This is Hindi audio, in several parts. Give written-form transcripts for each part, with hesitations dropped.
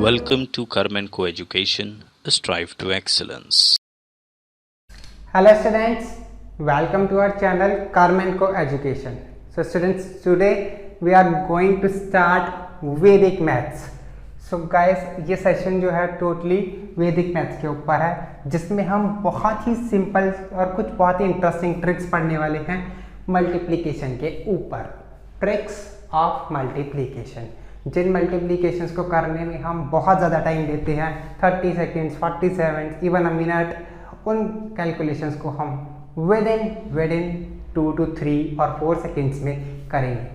Welcome to Carmen Co-Education, Strive to Excellence. Hello students, welcome to our channel Carmen Co-Education. So students, today we are going to start Vedic Maths. So guys, ये सेशन जो है टोटली वैदिक मैथ्स के ऊपर है, जिसमें हम बहुत ही सिंपल और कुछ बहुत ही इंटरेस्टिंग ट्रिक्स पढ़ने वाले हैं मल्टीप्लिकेशन के ऊपर। ट्रिक्स ऑफ मल्टीप्लिकेशन, जिन मल्टीप्लिकेशंस को करने में हम बहुत ज़्यादा टाइम देते हैं, 30 seconds, 40 seconds, even a minute, उन कैलकुलेशंस को हम विद इन 2 to 3 और 4 सेकेंड्स में करेंगे।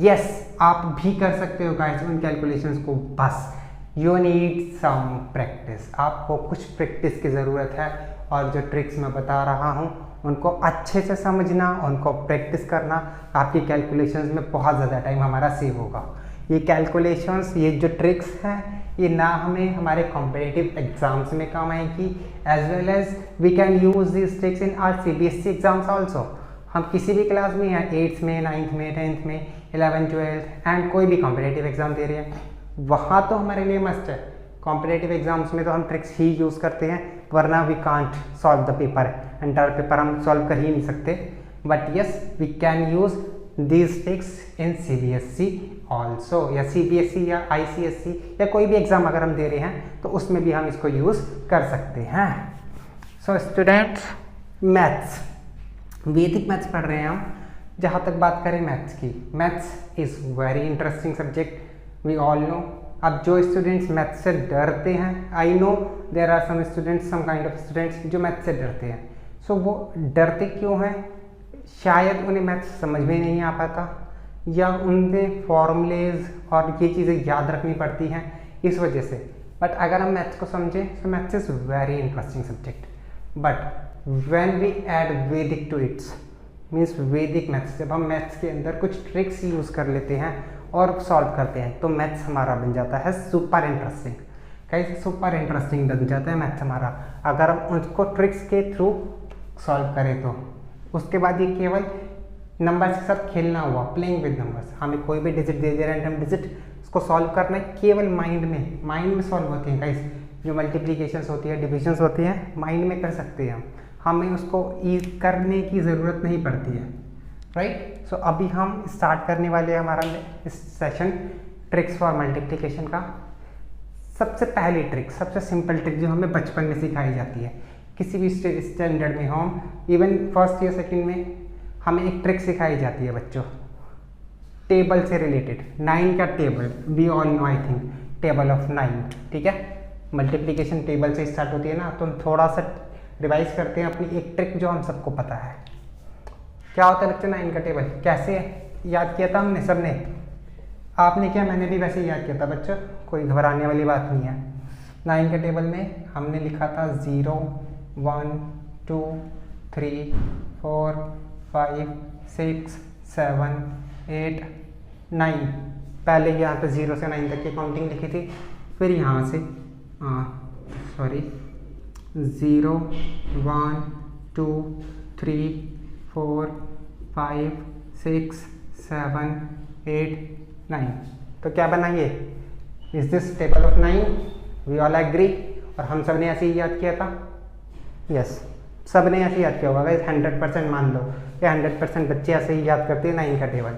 यस, आप भी कर सकते हो गाइस उन कैलकुलेशंस को, बस यू नीड सम प्रैक्टिस। आपको कुछ प्रैक्टिस की ज़रूरत है, और जो ट्रिक्स मैं बता रहा हूँ उनको अच्छे से समझना, उनको प्रैक्टिस करना, आपकी कैलकुलेशंस में बहुत ज़्यादा टाइम हमारा सेव होगा। ये कैलकुलेशंस, ये जो ट्रिक्स हैं, ये ना हमें हमारे कॉम्पिटिटिव एग्जाम्स में काम आएगी, as well as we can use this tricks in our CBSE exams also. हम किसी भी क्लास में हैं, 8th में, 9th में, 10th में, 11th, 12th एंड कोई भी कॉम्पिटिटिव एग्जाम दे रहे हैं, वहाँ तो हमारे लिए मस्ट है। कॉम्पिटिटिव एग्जाम्स में तो हम ट्रिक्स ही यूज़ करते हैं, वरना we can't solve the paper, entire paper हम सॉल्व कर ही नहीं सकते। But yes, we can use these tricks in CBSE also, या CBSE या ICSE या कोई भी एग्ज़ाम अगर हम दे रहे हैं तो उसमें भी हम इसको यूज़ कर सकते हैं। सो स्टूडेंट्स, मैथ्स, वैदिक मैथ्स पढ़ रहे हैं हम। जहाँ तक बात करें मैथ्स की, maths is very interesting subject, we all know. अब जो स्टूडेंट्स मैथ्स से डरते हैं, I know there are some students, some kind of students जो मैथ्स से डरते हैं। सो वो डरते क्यों हैं? शायद उन्हें मैथ्स समझ में नहीं आ पाता, या उनमें फॉर्मूलेज और ये चीज़ें याद रखनी पड़ती हैं, इस वजह से। बट अगर हम मैथ्स को समझें तो maths is very interesting subject. But when we add Vedic to its, means Vedic maths, जब हम मैथ्स के अंदर कुछ ट्रिक्स यूज़ कर लेते हैं और सॉल्व करते हैं, तो मैथ्स हमारा बन जाता है सुपर इंटरेस्टिंग। कैसे सुपर इंटरेस्टिंग बन जाता है मैथ्स हमारा, अगर हम उसको ट्रिक्स के थ्रू सॉल्व करें तो। उसके बाद ये केवल नंबर्स के साथ खेलना हुआ, प्लेइंग विद नंबर्स। हमें कोई भी डिजिट दे दे, रैंडम डिजिट, उसको सॉल्व करना है केवल माइंड में सॉल्व होते हैं गाइस। जो मल्टीप्लिकेशंस होती है, डिविजन्स होती हैं, माइंड में कर सकते हैं हम, हमें उसको करने की ज़रूरत नहीं पड़ती है, राइट। सो अभी हम स्टार्ट करने वाले हैं हमारा इस सेशन ट्रिक्स फॉर मल्टीप्लिकेशन का। सबसे पहली ट्रिक, सबसे सिंपल ट्रिक जो हमें बचपन में सिखाई जाती है, किसी भी स्टैंडर्ड में हम, इवन फर्स्ट या सेकेंड में हमें एक ट्रिक सिखाई जाती है बच्चों, टेबल से रिलेटेड। 9 का table, we all know I think, table of 9, ठीक है। मल्टीप्लिकेशन टेबल से स्टार्ट होती है ना, तो हम थोड़ा सा रिवाइज करते हैं अपनी एक ट्रिक जो हम सबको पता है। क्या होता है बच्चों 9 का टेबल? कैसे याद किया था हमने सबने? आपने क्या, मैंने भी वैसे ही याद किया था बच्चों, कोई घबराने वाली बात नहीं है। 9 के टेबल में हमने लिखा था 0 1 2 3 4 5 6 7 8 9। पहले यहाँ पे 0 से 9 तक की काउंटिंग लिखी थी, फिर यहाँ से 0 1 2 3 4 5 6 7 8 9। तो क्या बना ये? Is this table of 9? We all agree. और हम सब ने ऐसे ही याद किया था। यस, सब ने ऐसे याद किया होगा। 100% मान लो, या 100% बच्चे ऐसे ही याद करते हैं 9 का table.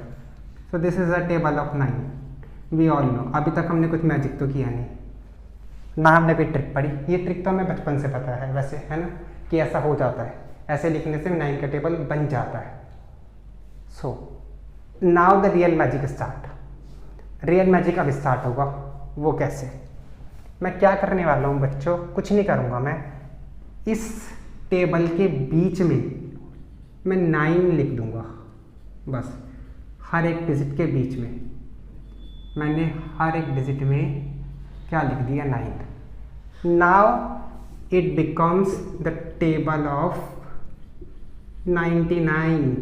So this is a table of 9, we all know. अभी तक हमने कुछ मैजिक तो किया नहीं ना, हमने कोई ट्रिक पढ़ी। ये ट्रिक तो हमें बचपन से पता है वैसे, है ना, कि ऐसा हो जाता है, ऐसे लिखने से 9 का टेबल बन जाता है। So now the real magic start. Real magic अब स्टार्ट होगा। वो कैसे? मैं क्या करने वाला हूँ बच्चों, कुछ नहीं करूँगा मैं। इस टेबल के बीच में मैं 9 लिख दूँगा, बस। हर एक डिजिट के बीच में मैंने हर एक डिजिट में क्या लिख दिया? 9। Now it becomes the table of 99।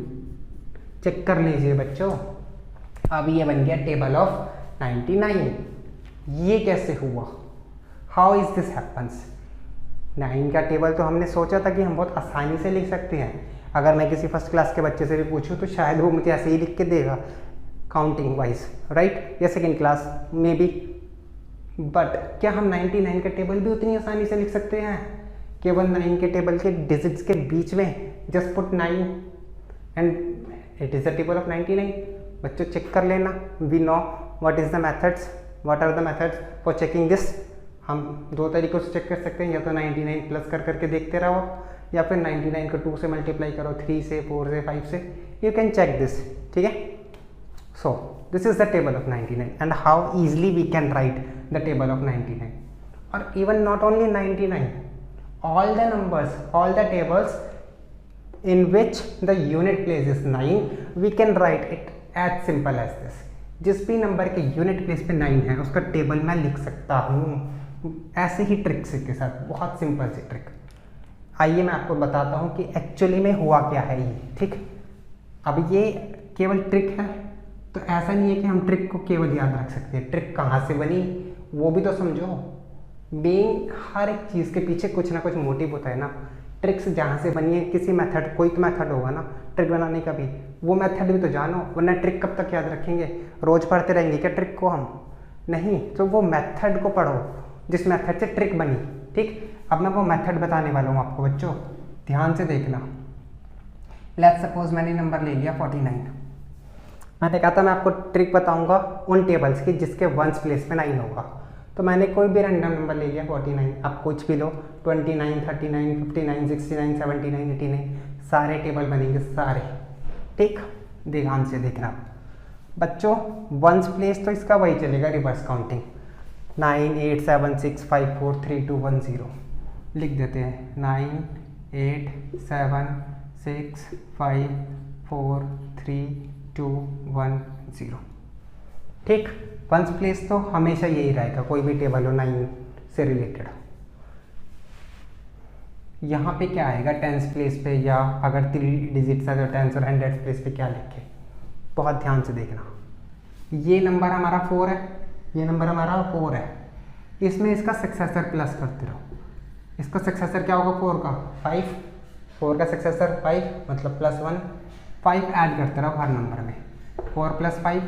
Check कर लीजिए बच्चों, अब ये बन गया टेबल ऑफ 99। ये कैसे हुआ? How is this happens? 9 का टेबल तो हमने सोचा था कि हम बहुत आसानी से लिख सकते हैं। अगर मैं किसी फर्स्ट क्लास के बच्चे से भी पूछूं तो शायद वो मुझे ऐसे ही लिख के देगा, काउंटिंग वाइज, राइट। या सेकेंड क्लास में भी बट क्या हम 99 का टेबल भी उतनी आसानी से लिख सकते हैं? केवल 9 के टेबल के डिजिट्स के बीच में just put 9 and it is the table of 99। बच्चों चेक कर लेना, we know what is the methods, what are the methods for checking this. हम दो तरीक़ों से चेक कर सकते हैं, या तो 99 प्लस कर करके देखते रहो, या फिर 99 को 2 से मल्टीप्लाई करो, 3 से, 4 से, 5 से, यू कैन चेक दिस। ठीक है, so this is the table of 99 and how easily we can write the table of 99। और even not only 99, all the numbers, all the tables in which the unit place is 9, we can write it as simple as this। जिस भी नंबर के यूनिट प्लेस पे 9 है उसका टेबल मैं लिख सकता हूँ ऐसे ही ट्रिक्स के साथ, बहुत सिंपल सी ट्रिक। आइए मैं आपको बताता हूँ कि एक्चुअली में हुआ क्या है ये। ठीक, अब ये केवल ट्रिक है, तो ऐसा नहीं है कि हम ट्रिक को केवल याद रख सकते हैं। ट्रिक कहाँ से बनी वो भी तो समझो। बीइंग हर एक चीज़ के पीछे कुछ ना कुछ मोटिव होता है ना। ट्रिक्स जहाँ से बनी है, किसी मेथड, कोई तो मेथड होगा ना ट्रिक बनाने का भी, वो मेथड भी तो जानो, वरना ट्रिक कब तक याद रखेंगे? रोज़ पढ़ते रहेंगे क्या ट्रिक को हम? नहीं, तो वो मेथड को पढ़ो जिस मेथड से ट्रिक बनी। ठीक, अब मैं वो मेथड बताने वाला हूँ आपको बच्चों, ध्यान से देखना। लेट्स सपोज मैंने नंबर ले लिया 49। मैंने कहा था मैं आपको ट्रिक बताऊँगा उन टेबल्स की जिसके वंस प्लेस में 9 होगा। तो मैंने कोई भी रैंडम नंबर ले लिया 49, आप कुछ भी लो, 29, 39, 59, 69, 79, 89, सारे टेबल बनेंगे सारे। ठीक, ध्यान से देखना बच्चों, वंस प्लेस तो इसका वही चलेगा, रिवर्स काउंटिंग। 9, 8, 7, 6, 5, 4, 3, 2, 1, 0 लिख देते हैं। 9, 8, 7, 6, 5, 4, 3, 2, 1, 0। ठीक, वंस प्लेस तो हमेशा यही रहेगा, कोई भी टेबल हो 9 से रिलेटेड। यहाँ पे क्या आएगा टेंस प्लेस पे, या अगर 3 डिजिट्स है तो टेंस और हंड्रेड्स प्लेस पे क्या लिखे, बहुत ध्यान से देखना। ये नंबर हमारा 4 है, ये नंबर हमारा 4 है, इसमें इसका सक्सेसर प्लस करते रहो। इसका सक्सेसर क्या होगा 4 का? 5। 4 का सक्सेसर 5 मतलब +1। 5 ऐड करते रहो हर नंबर में। 4 + 5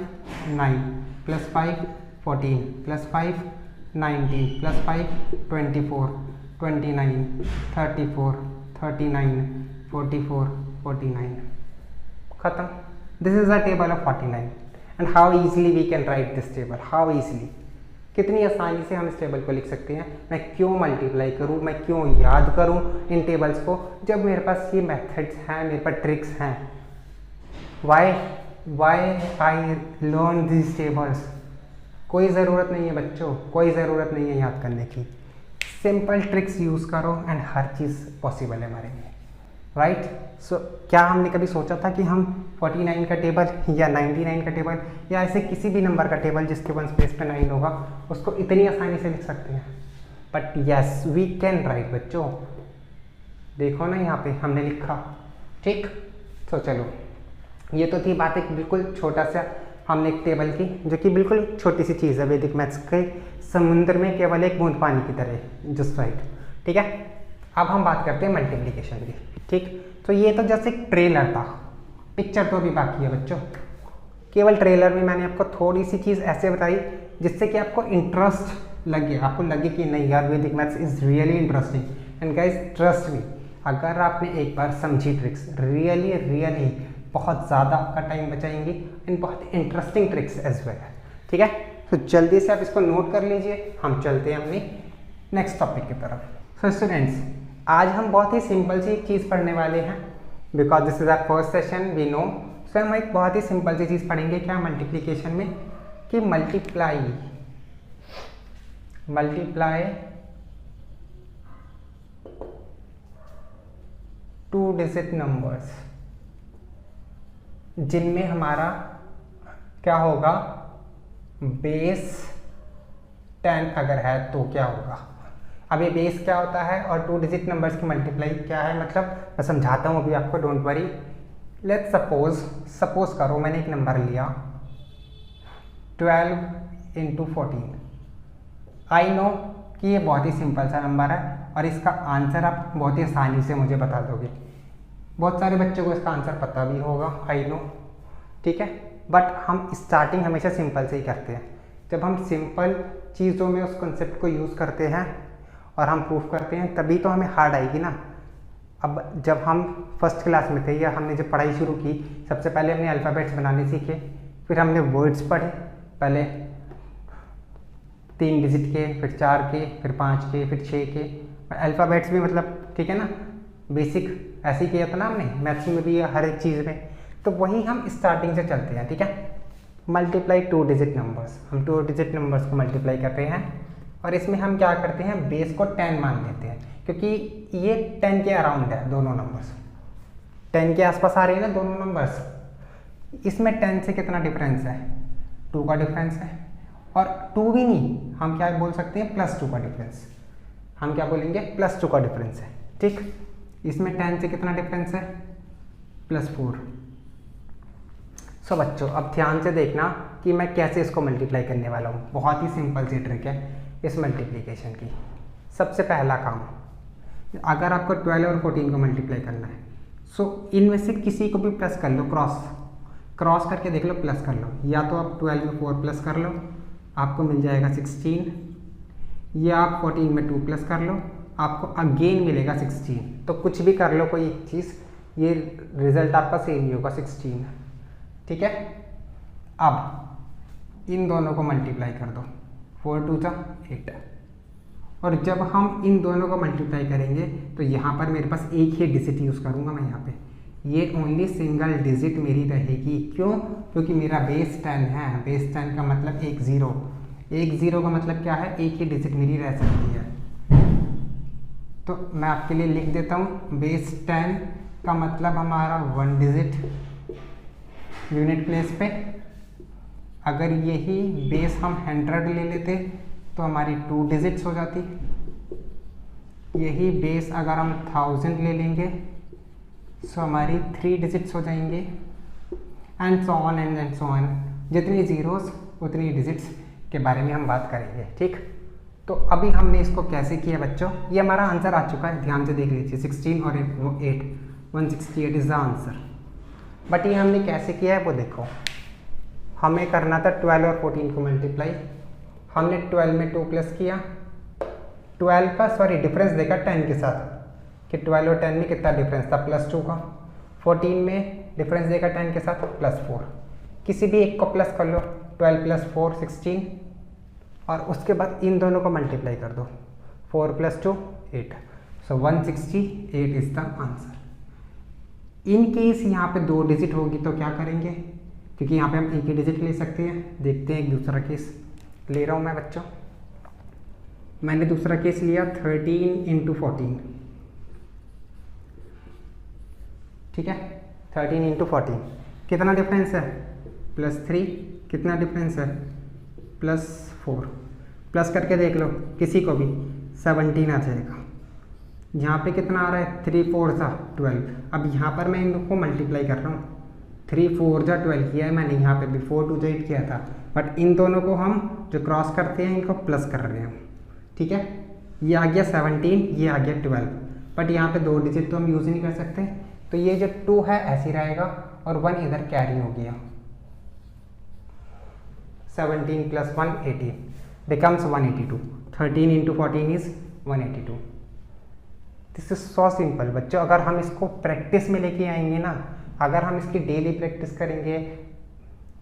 9, +5 14, +5 19, +5 24, 29, 34, 39, 44, 49। खत्म। This is the table of 49 and how easily we can write this table, how easily, कितनी आसानी से हम इस टेबल को लिख सकते हैं। मैं क्यों मल्टीप्लाई करूँ, मैं क्यों याद करूँ इन टेबल्स को, जब मेरे पास ये मेथड्स हैं, मेरे पास ट्रिक्स हैं। Why I learn this tables. कोई ज़रूरत नहीं है बच्चों, कोई ज़रूरत नहीं है याद करने की। सिंपल ट्रिक्स यूज़ करो एंड हर चीज़ पॉसिबल है हमारे लिए, राइट। सो क्या हमने कभी सोचा था कि हम 49 का टेबल या 99 का टेबल या ऐसे किसी भी नंबर का टेबल जिसके वंस प्लेस पे 9 होगा उसको इतनी आसानी से लिख सकते हैं? But yes we can write बच्चों। देखो ना यहाँ पे हमने लिखा। ठीक, तो चलो ये तो थी बात एक बिल्कुल छोटा सा हमने एक टेबल की, जो कि बिल्कुल छोटी सी चीज़ है वैदिक मैथ्स के समुद्र में केवल एक बूंद पानी की तरह, जस्ट राइट। ठीक है, अब हम बात करते हैं मल्टीप्लिकेशन की। ठीक, तो ये तो जैसे एक ट्रेलर था, पिक्चर तो अभी बाकी है बच्चों। केवल ट्रेलर में मैंने आपको थोड़ी सी चीज़ ऐसे बताई जिससे कि आपको इंटरेस्ट लगे, आपको लगे कि नहीं यार वैदिक maths is really interesting. And guys trust me, अगर आपने एक बार समझी ट्रिक्स, रियली बहुत ज़्यादा आपका टाइम बचाएंगी एंड बहुत इंटरेस्टिंग ट्रिक्स एज वेल। ठीक है, तो जल्दी से आप इसको नोट कर लीजिए, हम चलते हैं अपनी नेक्स्ट टॉपिक की तरफ। सो स्टूडेंट्स, आज हम बहुत ही सिंपल सी चीज़ पढ़ने वाले हैं, because this is our first session, we know. So हम एक बहुत ही सिंपल सी चीज़ पढ़ेंगे, क्या मल्टीप्लिकेशन में, कि मल्टीप्लाई 2 डिजिट नंबर्स जिनमें हमारा क्या होगा, बेस 10 अगर है तो क्या होगा। अब ये बेस क्या होता है और 2 डिजिट नंबर्स की मल्टीप्लाई क्या है, मतलब मैं समझाता हूँ अभी आपको, डोंट वरी। लेट्स सपोज करो मैंने एक नंबर लिया 12 × 14। आई नो कि ये बहुत ही सिंपल सा नंबर है और इसका आंसर आप बहुत ही आसानी से मुझे बता दोगे। बहुत सारे बच्चों को इसका आंसर पता भी होगा, आई नो। ठीक है, बट हम स्टार्टिंग हमेशा सिंपल से ही करते हैं। जब हम सिंपल चीज़ों में उस कॉन्सेप्ट को यूज़ करते हैं और हम प्रूफ करते हैं तभी तो हमें हार्ड आएगी ना। अब जब हम फर्स्ट क्लास में थे या हमने जब पढ़ाई शुरू की, सबसे पहले हमने अल्फ़ाबेट्स बनाने सीखे, फिर हमने वर्ड्स पढ़े, पहले 3 डिजिट के, फिर 4 के, फिर 5 के, फिर 6 के। अल्फ़ाबेट्स भी मतलब ठीक है ना, बेसिक ऐसे ही किया था ना हमने, मैथ्स में भी हर एक चीज़ में। तो वही हम स्टार्टिंग से चलते हैं, ठीक है। मल्टीप्लाई 2 डिजिट नंबर्स, हम 2 डिजिट नंबर्स को मल्टीप्लाई करते हैं और इसमें हम क्या करते हैं, बेस को 10 मान लेते हैं क्योंकि ये 10 के अराउंड है दोनों नंबर्स, 10 के आसपास आ रही है ना दोनों नंबर्स। इसमें 10 से कितना डिफरेंस है, 2 का डिफरेंस है। और 2 भी नहीं, हम क्या बोल सकते हैं, +2 का डिफरेंस। हम क्या बोलेंगे, +2 का डिफरेंस है, ठीक। इसमें 10 से कितना डिफरेंस है, +4। सो बच्चों अब ध्यान से देखना कि मैं कैसे इसको मल्टीप्लाई करने वाला हूँ। बहुत ही सिंपल सी ट्रिक है इस मल्टीप्लिकेशन की। सबसे पहला काम, अगर आपको 12 और 14 को मल्टीप्लाई करना है, सो इनमें से किसी को भी प्लस कर लो, क्रॉस करके देख लो, प्लस कर लो। या तो आप 12 में 4 प्लस कर लो, आपको मिल जाएगा 16, या आप 14 में 2 प्लस कर लो, आपको अगेन मिलेगा 16। तो कुछ भी कर लो कोई एक चीज़, ये रिजल्ट आपका सेम ही होगा 16, ठीक है। अब इन दोनों को मल्टीप्लाई कर दो, 4 2 जा 8। और जब हम इन दोनों को मल्टीप्लाई करेंगे तो यहाँ पर मेरे पास एक ही डिजिट यूज़ करूँगा मैं यहाँ पे, ये ओनली सिंगल डिजिट मेरी रहेगी। क्यों? क्योंकि मेरा बेस 10 है, बेस 10 का मतलब एक ज़ीरो का मतलब क्या है, एक ही डिजिट मेरी रह सकती है। तो मैं आपके लिए लिख देता हूँ, बेस 10 का मतलब हमारा 1 डिजिट यूनिट प्लेस पे। अगर यही बेस हम 100 ले लेते तो हमारी 2 डिजिट्स हो जाती। यही बेस अगर हम 1000 ले लेंगे सो हमारी 3 डिजिट्स हो जाएंगे, and so on and so on. जितनी ज़ीरोस उतनी डिजिट्स के बारे में हम बात करेंगे, ठीक। तो अभी हमने इसको कैसे किया बच्चों, ये हमारा आंसर आ चुका है, ध्यान से देख लीजिए, 16 और 8, 168 इज़ द आंसर। बट ये हमने कैसे किया है वो देखो। हमें करना था 12 और 14 को मल्टीप्लाई, हमने 12 में 2 प्लस किया, 12 का डिफरेंस देखा 10 के साथ कि 12 और 10 में कितना डिफरेंस था, +2 का। 14 में डिफरेंस देखा 10 के साथ, +4। किसी भी एक को प्लस कर लो, 12 + 4 16, और उसके बाद इन दोनों को मल्टीप्लाई कर दो, 4 + 2 8। सो 168 is the answer. In case यहाँ पे 2 डिजिट होगी तो क्या करेंगे, क्योंकि यहाँ पे हम एक ही डिजिट ले सकते हैं। देखते हैं एक दूसरा केस ले रहा हूँ मैं बच्चों। मैंने दूसरा केस लिया 13 × 14, ठीक है। 13 × 14 कितना डिफरेंस है, +3। कितना डिफरेंस है, +4। प्लस करके देख लो किसी को भी, 17 आ जाएगा। यहाँ पे कितना आ रहा है, 3 4 × 12। अब यहाँ पर मैं इन दोनों को मल्टीप्लाई कर रहा हूँ, 3 4 × 12 किया है मैंने, यहाँ पे भी 4 2 8 किया था। बट इन दोनों को हम जो क्रॉस करते हैं इनको प्लस कर रहे हैं, ठीक है। ये आ गया 17, ये आ गया 12। बट यहाँ पे 2 डिजिट तो हम यूज़ नहीं कर सकते, तो ये जो 2 है ऐसे ही रहेगा और 1 इधर कैरी हो गया। 17 + 1 18 becomes 182। 13 × 14 is 182। This is so simple बच्चों। अगर हम इसको प्रैक्टिस में लेके आएंगे ना, अगर हम इसकी डेली प्रैक्टिस करेंगे,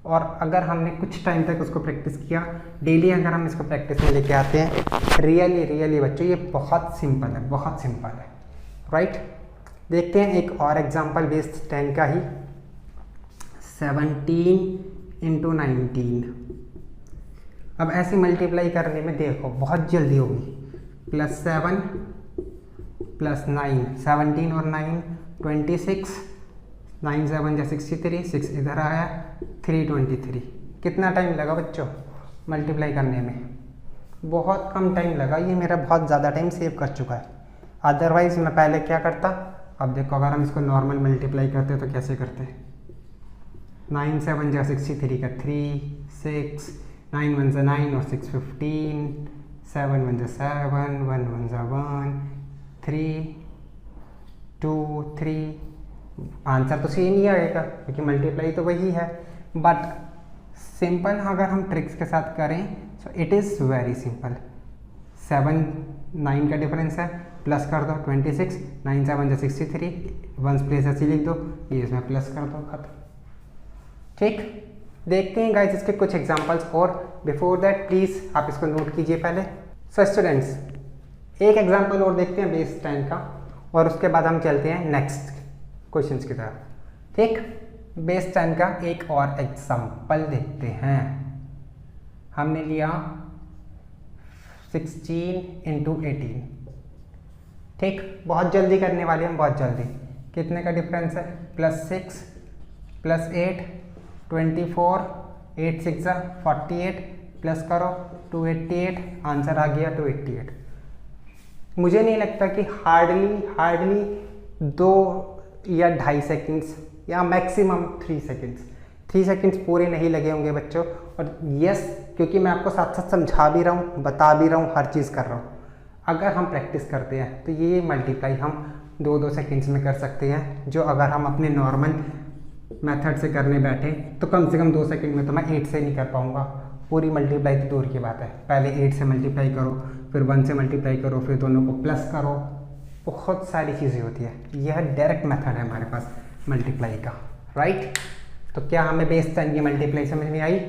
और अगर हमने कुछ टाइम तक उसको प्रैक्टिस किया डेली, अगर हम इसको प्रैक्टिस में लेके आते हैं, रियली बच्चों ये बहुत सिंपल है, बहुत सिंपल है, राइट। देखते हैं एक और एग्जांपल बेस 10 का ही, 17 × 19। अब ऐसे मल्टीप्लाई करने में देखो बहुत जल्दी होगी, +7 + 9, 17 और 9 26, 9 7 = 63, 6 इधर आया 323। कितना टाइम लगा बच्चों मल्टीप्लाई करने में, बहुत कम टाइम लगा। ये मेरा बहुत ज़्यादा टाइम सेव कर चुका है, अदरवाइज़ मैं पहले क्या करता। अब देखो अगर हम इसको नॉर्मल मल्टीप्लाई करते तो कैसे करते, 9 7 = 63 का 3 6, 9 1 = 9 और 6 15, 7 1 = 7, 1 1 = 1, 3 2 3। आंसर तो सेम ही आएगा क्योंकि मल्टीप्लाई तो वही है, बट सिंपल अगर हम ट्रिक्स के साथ करें so it is very simple. 7 9 का डिफरेंस है, प्लस कर दो 26, 9 7 जा 63, वंस प्लेस ऐसे लिख दो, ये इसमें प्लस कर दो, खत्म। ठीक, देखते हैं गाइस इसके कुछ एग्जांपल्स और। बिफोर दैट प्लीज़ आप इसको नोट कीजिए पहले। सो स्टूडेंट्स, एक एग्जांपल और देखते हैं बेस 10 का, और उसके बाद हम चलते हैं नेक्स्ट क्वेश्चंस की तरफ। ठीक, बेस 10 का एक और एग्जांपल देखते हैं। हमने लिया 16 इंटू 18। ठीक, बहुत जल्दी करने वाले हम, बहुत जल्दी। कितने का डिफरेंस है? +6 + 8 24, 8 6 48, प्लस करो 288, आंसर आ गया 288। मुझे नहीं लगता कि हार्डली 2 या 2.5 सेकेंड्स या मैक्सिमम 3 सेकेंड्स, 3 सेकेंड्स पूरे नहीं लगे होंगे बच्चों। और यस, क्योंकि मैं आपको साथ साथ समझा भी रहा हूँ, बता भी रहा हूँ, हर चीज़ कर रहा हूँ। अगर हम प्रैक्टिस करते हैं तो ये मल्टीप्लाई हम 2-2 सेकेंड्स में कर सकते हैं, जो अगर हम अपने नॉर्मल मेथड से करने बैठे तो कम से कम 2 सेकेंड में तो मैं 8 से नहीं कर पाऊँगा। पूरी मल्टीप्लाई तो दूर की बात है, पहले 8 से मल्टीप्लाई करो, फिर 1 से मल्टीप्लाई करो, फिर दोनों को प्लस करो, बहुत सारी चीज़ें होती है। यह डायरेक्ट मेथड है हमारे पास मल्टीप्लाई का, राइट। तो क्या हमें बेस 10 की मल्टीप्लाई समझ में आई?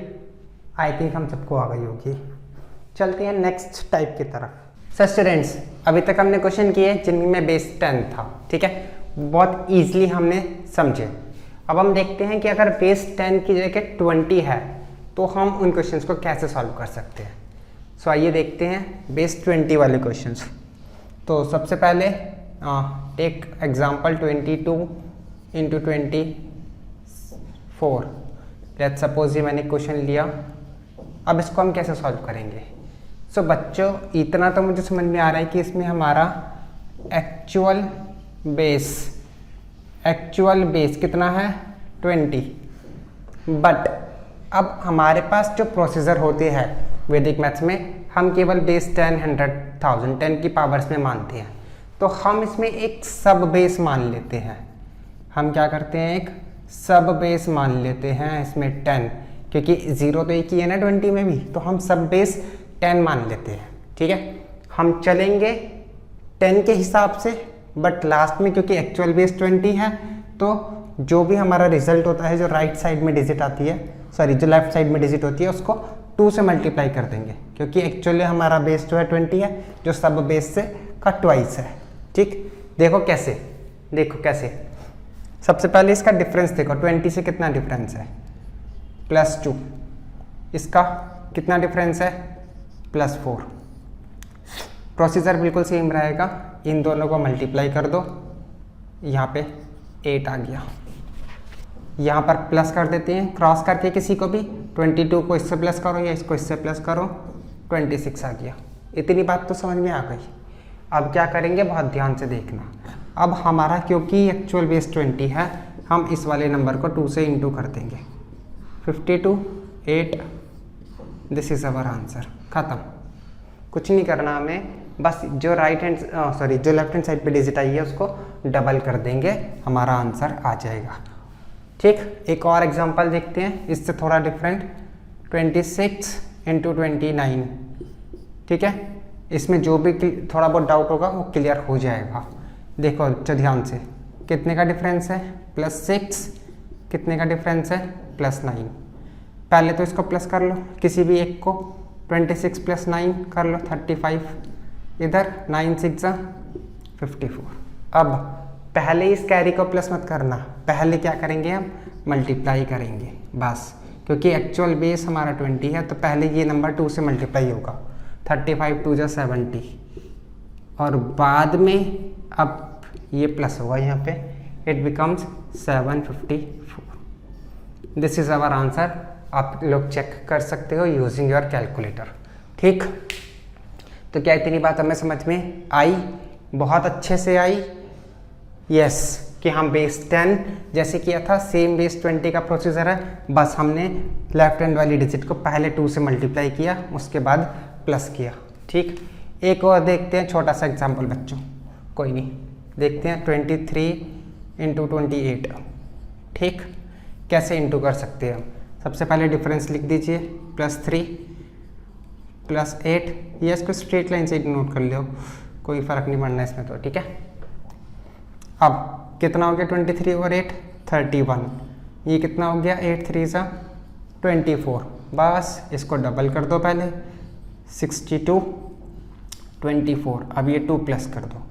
आई थिंक हम सबको आ गई होगी। चलते हैं नेक्स्ट टाइप की तरफ। सर स्टूडेंट्स, अभी तक हमने क्वेश्चन किए जिनमें बेस 10 था, ठीक है, बहुत ईजिली हमने समझे। अब हम देखते हैं कि अगर बेस 10 की जगह 20 है तो हम उन क्वेश्चंस को कैसे सॉल्व कर सकते हैं। सो आइए देखते हैं बेस 20 वाले क्वेश्चंस। तो सबसे पहले take example 22 into 24। Let's suppose ये मैंने क्वेश्चन लिया। अब इसको हम कैसे सॉल्व करेंगे? सो बच्चों, इतना तो मुझे समझ में आ रहा है कि इसमें हमारा एक्चुअल बेस कितना है? 20। बट अब हमारे पास जो प्रोसीजर होते हैं वैदिक मैथ्स में, हम केवल बेस 10, 100, 1000, 10 की पावर्स में मानते हैं। तो हम इसमें एक सब बेस मान लेते हैं। हम क्या करते हैं? एक सब बेस मान लेते हैं इसमें 10, क्योंकि 0 तो एक ही है ना 20 में भी, तो हम सब बेस 10 मान लेते हैं। ठीक है, हम चलेंगे 10 के हिसाब से, बट लास्ट में क्योंकि एक्चुअल बेस 20 है तो जो भी हमारा रिजल्ट होता है, जो राइट साइड में डिजिट आती है, सॉरी जो लेफ्ट साइड में डिजिट होती है, उसको 2 से मल्टीप्लाई कर देंगे, क्योंकि एक्चुअली हमारा बेस जो है 20 है, जो सब बेस से का ट्वाइस है। ठीक, देखो कैसे। सबसे पहले इसका डिफरेंस देखो, 20 से कितना डिफरेंस है? +2। इसका कितना डिफरेंस है? +4। प्रोसीजर बिल्कुल सेम रहेगा, इन दोनों को मल्टीप्लाई कर दो, यहाँ पे 8 आ गया। यहाँ पर प्लस कर देते हैं क्रॉस करके किसी को भी, 22 को इससे प्लस करो या इसको इससे प्लस करो, 26 आ गया। इतनी बात तो समझ में आ गई। अब क्या करेंगे, बहुत ध्यान से देखना। अब हमारा क्योंकि एक्चुअल बेस 20 है, हम इस वाले नंबर को 2 से इंटू कर देंगे। 52 8, दिस इज़ अवर आंसर। ख़त्म, कुछ नहीं करना हमें, बस जो जो लेफ्ट हैंड साइड पे डिजिट आई है उसको डबल कर देंगे, हमारा आंसर आ जाएगा। ठीक, एक और एग्जांपल देखते हैं, इससे थोड़ा डिफरेंट। 26 इंटू 29। ठीक है, इसमें जो भी थोड़ा बहुत डाउट होगा वो क्लियर हो जाएगा। देखो जो ध्यान से, कितने का डिफरेंस है? +6। कितने का डिफरेंस है? +9। पहले तो इसको प्लस कर लो, किसी भी एक को, 26 + 9 कर लो 35, इधर 9 6 54। अब पहले इस कैरी को प्लस मत करना, पहले क्या करेंगे, हम मल्टीप्लाई करेंगे बस, क्योंकि एक्चुअल बेस हमारा 20 है, तो पहले ये नंबर 2 से मल्टीप्लाई होगा। 35 2 जा 70, और बाद में अब ये प्लस होगा यहाँ पे, it becomes 754। This is our answer. आप लोग चेक कर सकते हो यूजिंग योर कैलकुलेटर। ठीक, तो क्या इतनी बात हमें समझ में आई? बहुत अच्छे से आई। यस, कि हम बेस 10 जैसे किया था, सेम बेस 20 का प्रोसीजर है, बस हमने लेफ्ट हैंड वाली डिजिट को पहले 2 से मल्टीप्लाई किया, उसके बाद प्लस किया। ठीक, एक और देखते हैं छोटा सा एग्जांपल बच्चों, कोई नहीं, देखते हैं 23 इंटू 28। ठीक, कैसे इंटू कर सकते हैं हम? सबसे पहले डिफरेंस लिख दीजिए, +3 +8, ये इसको स्ट्रेट लाइन से नोट कर लो, कोई फ़र्क नहीं पड़ना इसमें तो, ठीक है। अब कितना हो गया 23 और 8 31, ये कितना हो गया 8 3 सा 24, बस इसको डबल कर दो पहले, 62 24, अब ये 2 प्लस कर दो,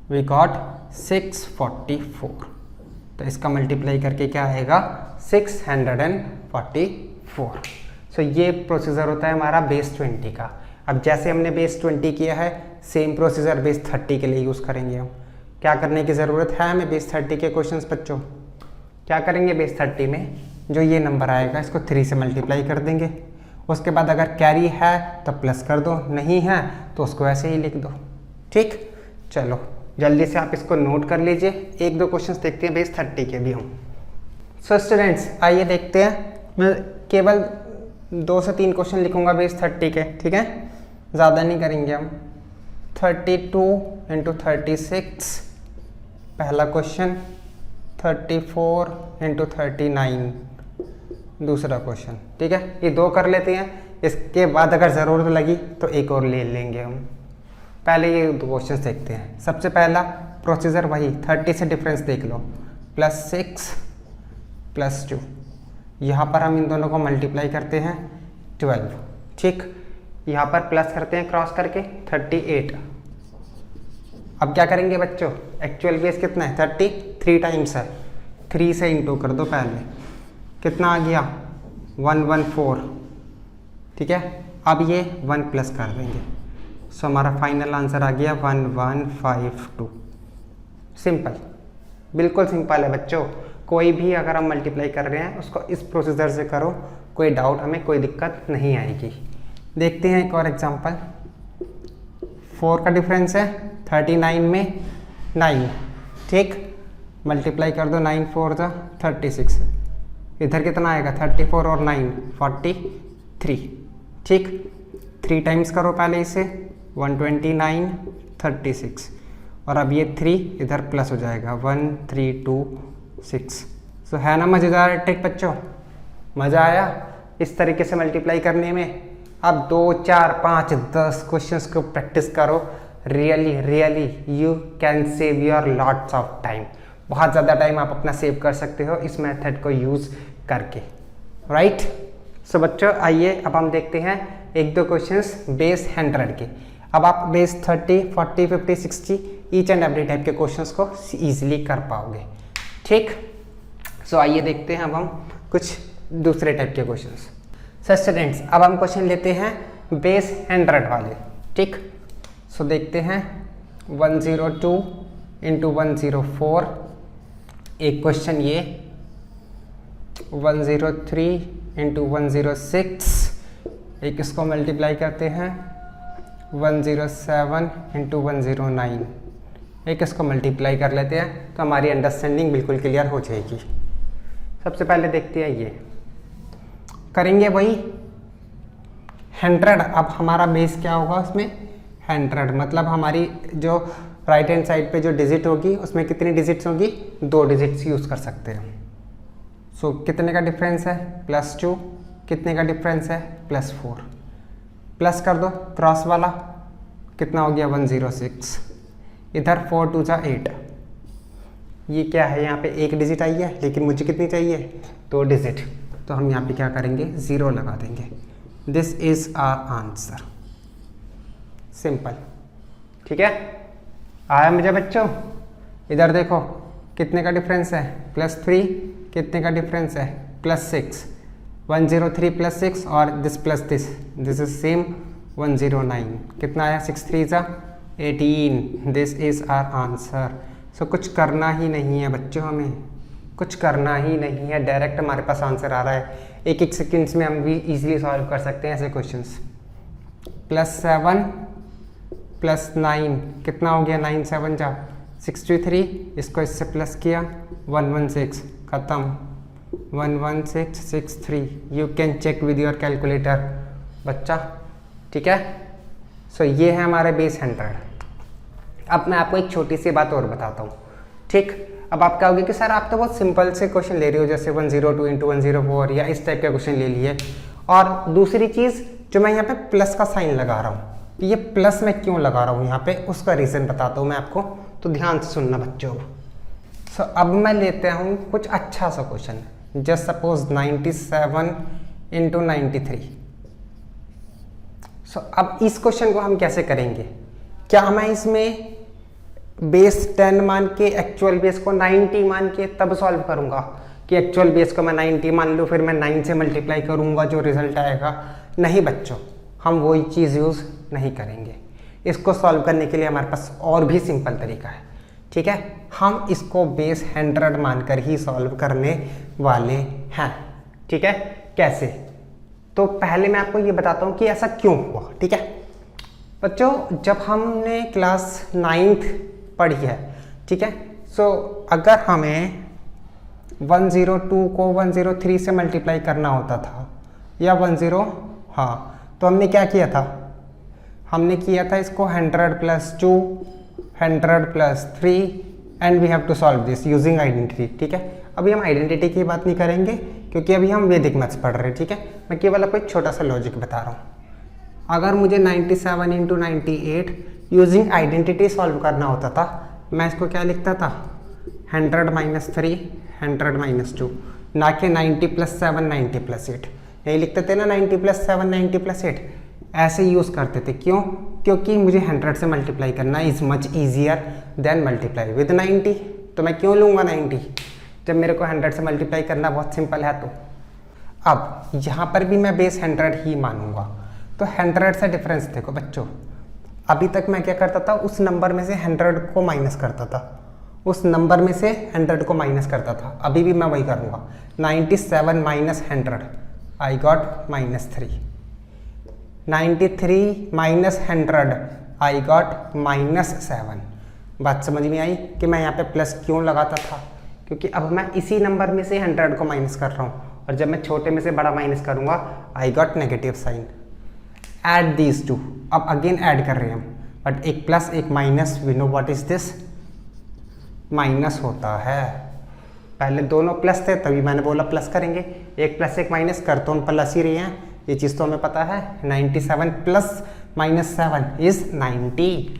वी गॉट 644, तो इसका मल्टीप्लाई करके क्या आएगा 644। सो ये प्रोसीजर होता है हमारा बेस 20 का। अब जैसे हमने बेस 20 किया है, सेम प्रोसीजर बेस 30 के लिए यूज़ करेंगे हम। क्या करने की ज़रूरत है हमें बेस 30 के क्वेश्चंस बच्चों? क्या करेंगे बेस 30 में, जो ये नंबर आएगा इसको 3 से मल्टीप्लाई कर देंगे, उसके बाद अगर कैरी है तो प्लस कर दो, नहीं है तो उसको ऐसे ही लिख दो, ठीक। चलो जल्दी से आप इसको नोट कर लीजिए, 1-2 क्वेश्चंस देखते हैं बेस 30 के भी हम। सो स्टूडेंट्स आइए देखते हैं, मैं केवल 2 से 3 क्वेश्चन लिखूंगा बेस 30 के, ठीक है, ज़्यादा नहीं करेंगे हम। 32 × 36 पहला क्वेश्चन, 34 × 39 दूसरा क्वेश्चन, ठीक है। ये 2 कर लेते हैं, इसके बाद अगर ज़रूरत लगी तो एक और ले लेंगे हम। पहले ये 2 क्वेश्चन देखते हैं। सबसे पहला प्रोसीजर वही 30 से डिफरेंस देख लो, +6 +2, यहाँ पर हम इन दोनों को मल्टीप्लाई करते हैं 12, ठीक। यहाँ पर प्लस करते हैं क्रॉस करके 38। अब क्या करेंगे बच्चों, एक्चुअल बेस कितना है 33 टाइम्स है, 3 से इंटू कर दो पहले, कितना आ गया 114, ठीक है। अब ये 1 प्लस कर देंगे, सो हमारा फाइनल आंसर आ गया 1152। सिंपल, बिल्कुल सिंपल है बच्चों। कोई भी अगर हम मल्टीप्लाई कर रहे हैं उसको इस प्रोसीजर से करो, कोई डाउट हमें कोई दिक्कत नहीं आएगी। देखते हैं एक और एग्जांपल। 4 का डिफरेंस है 39 में 9, ठीक, मल्टीप्लाई कर दो, 9 4 = 36, इधर कितना आएगा 34 और 9 43, ठीक। 3 टाइम्स करो पहले इसे, 129 36, और अब ये 3 इधर प्लस हो जाएगा 1326। सो है ना मज़ेदार ट्रिक बच्चों, मज़ा आया इस तरीके से मल्टीप्लाई करने में। अब 2 4 5 10 क्वेश्चंस को प्रैक्टिस करो, really you can save your lots of time. बहुत ज़्यादा टाइम आप अपना सेव कर सकते हो इस मेथड को यूज़ करके, राइट। सो बच्चों आइए अब हम देखते हैं 1-2 क्वेश्चंस बेस 100 के। अब आप base 30 40 50 60 each and every type के क्वेश्चंस को ईजिली कर पाओगे, ठीक। सो आइए देखते हैं अब हम कुछ दूसरे टाइप के क्वेश्चंस। सो स्टूडेंट्स अब हम क्वेश्चन लेते हैं बेस 100 वाले, ठीक। सो देखते हैं 102 × 104, एक क्वेश्चन ये 103 × 106, एक इसको मल्टीप्लाई करते हैं 107 × 109, एक इसको मल्टीप्लाई कर लेते हैं तो हमारी अंडरस्टैंडिंग बिल्कुल क्लियर हो जाएगी। सबसे पहले देखते हैं ये करेंगे वही 100। अब हमारा बेस क्या होगा उसमें 100, मतलब हमारी जो राइट हैंड साइड पे जो डिजिट होगी उसमें कितनी डिजिट्स होगी, 2 डिजिट्स यूज़ कर सकते हैं। सो कितने का डिफरेंस है +2, कितने का डिफरेंस है +4, प्लस कर दो क्रॉस वाला, कितना हो गया 106, इधर 4 2 = 8, ये क्या है यहाँ पे 1 डिजिट आई है, लेकिन मुझे कितनी चाहिए 2 डिजिट, तो हम यहाँ पे क्या करेंगे 0 लगा देंगे। This is our answer, simple, ठीक है। आया मुझे बच्चों? इधर देखो कितने का डिफरेंस है +3, कितने का डिफरेंस है +6, 103 + 6 और this plus this is same 109, कितना आया 6 3 = 18, दिस इज आवर आंसर। सो कुछ करना ही नहीं है बच्चों, हमें कुछ करना ही नहीं है, डायरेक्ट हमारे पास आंसर आ रहा है। 1-1 सेकेंड्स में हम भी इजीली सॉल्व कर सकते हैं ऐसे क्वेश्चंस। +7 + 9 कितना हो गया 9 7 = 63, इसको इससे प्लस किया 116, ख़त्म 11663। You can check with your calculator बच्चा, ठीक है। सो ये है हमारे बेस 100। अब मैं आपको एक छोटी सी बात और बताता हूँ, ठीक। अब आप कहोगे कि सर आप तो बहुत सिंपल से क्वेश्चन ले रहे हो, जैसे 102 इंटू 104 या इस टाइप का क्वेश्चन ले लिए। और दूसरी चीज़ जो मैं यहाँ पे प्लस का साइन लगा रहा हूँ, ये प्लस मैं क्यों लगा रहा हूँ यहाँ पे, उसका रीज़न बताता हूँ मैं आपको, तो ध्यान से सुनना बच्चों। सो अब मैं लेते हूँ कुछ अच्छा सा क्वेश्चन, जस्ट सपोज 97 इंटू 93। सो अब इस क्वेश्चन को हम कैसे करेंगे, क्या मैं इसमें बेस 10 मान के एक्चुअल बेस को 90 मान के तब सॉल्व करूंगा कि एक्चुअल बेस को मैं 90 मान लूँ, फिर मैं 9 से मल्टीप्लाई करूंगा, जो रिजल्ट आएगा? नहीं बच्चों, हम वही चीज़ यूज़ नहीं करेंगे। इसको सॉल्व करने के लिए हमारे पास और भी सिंपल तरीका है, ठीक है। हम इसको बेस 100 मानकर ही सॉल्व करने वाले हैं, ठीक है। कैसे? तो पहले मैं आपको ये बताता हूँ कि ऐसा क्यों हुआ, ठीक है बच्चों। जब हमने क्लास 9th पढ़ी है, ठीक है, सो अगर हमें 102 को 103 से मल्टीप्लाई करना होता था या 10, हाँ, तो हमने क्या किया था, हमने किया था इसको 100 plus 2, 100 plus 3 and we have to solve this using identity, ठीक है। अभी हम आइडेंटिटी की बात नहीं करेंगे क्योंकि अभी हम वैदिक मैथ्स पढ़ रहे हैं, ठीक है। मैं केवल आपको एक छोटा सा लॉजिक बता रहा हूँ। अगर मुझे 97 इंटू 98 यूजिंग आइडेंटिटी सॉल्व करना होता था, मैं इसको क्या लिखता था, 100 माइनस 3, 100 माइनस 2, ना कि 90 प्लस 7, 90 प्लस 8। यही लिखते थे ना, 90 प्लस 7, 90 प्लस 8, ऐसे यूज़ करते थे। क्यों? क्योंकि मुझे 100 से मल्टीप्लाई करना is much easier than multiply with 90। तो मैं क्यों लूँगा 90 जब मेरे को 100 से मल्टीप्लाई करना बहुत सिंपल है? तो अब यहाँ पर भी मैं बेस 100 ही मानूंगा। तो 100 से डिफरेंस देखो बच्चों, अभी तक मैं क्या करता था, उस नंबर में से 100 को माइनस करता था, उस नंबर में से 100 को माइनस करता था। अभी भी मैं वही करूँगा, 97 minus 100 I got -3, 93 minus 100 I got -7। बात समझ में आई कि मैं यहाँ पे प्लस क्यों लगाता था? क्योंकि अब मैं इसी नंबर में से 100 को माइनस कर रहा हूँ, और जब मैं छोटे में से बड़ा माइनस करूँगा I got negative sign. Add these two, अब अगेन ऐड कर रहे हैं हम, बट एक प्लस एक minus, we know what is this, minus होता है। पहले दोनों प्लस थे तभी मैंने बोला प्लस करेंगे, एक प्लस एक माइनस कर तो हम प्लस ही रहे हैं, ये चीज़ तो हमें पता है। 97 प्लस -7 इज 90।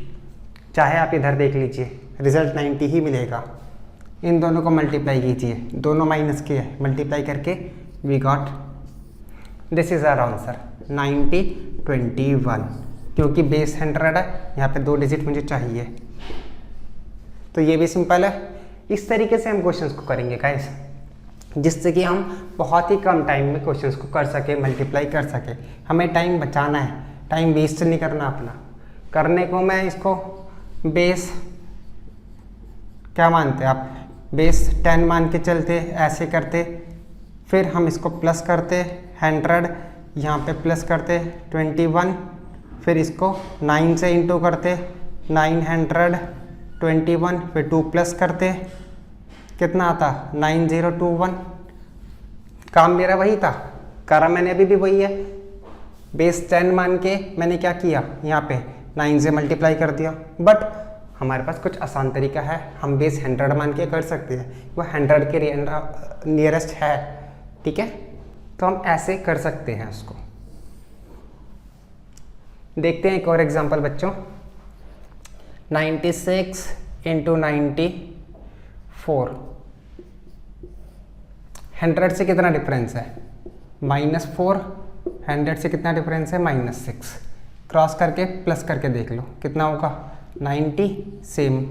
चाहे आप इधर देख लीजिए, रिजल्ट 90 ही मिलेगा। इन दोनों को मल्टीप्लाई कीजिए, दोनों माइनस के मल्टीप्लाई करके we got, this is our answer 90, 21। क्योंकि बेस 100 है, यहाँ पे 2 डिजिट मुझे चाहिए। तो ये भी सिंपल है। इस तरीके से हम क्वेश्चंस को करेंगे गाइस, जिससे कि हम बहुत ही कम टाइम में क्वेश्चंस को कर सके, मल्टीप्लाई कर सके। हमें टाइम बचाना है, टाइम वेस्ट नहीं करना अपना। करने को मैं इसको बेस क्या मानते हैं आप, बेस 10 मान के चलते, ऐसे करते, फिर हम इसको प्लस करते 100, यहाँ पे प्लस करते 21, फिर इसको 9 से इंटू करते 921, फिर 2 प्लस करते, कितना आता 9021। काम मेरा वही था, करा मैंने अभी भी वही है। बेस 10 मान के मैंने क्या किया, यहाँ पे 9 से मल्टीप्लाई कर दिया। बट हमारे पास कुछ आसान तरीका है, हम बेस 100 मान के कर सकते हैं, वो 100 के नियरेस्ट है, ठीक है। तो हम ऐसे कर सकते हैं उसको। देखते हैं एक और एग्जांपल बच्चों, 96 इंटू 94, 100 से कितना डिफरेंस है, -4, 100 से कितना डिफरेंस है, -6। क्रॉस करके प्लस करके देख लो कितना होगा, 90, same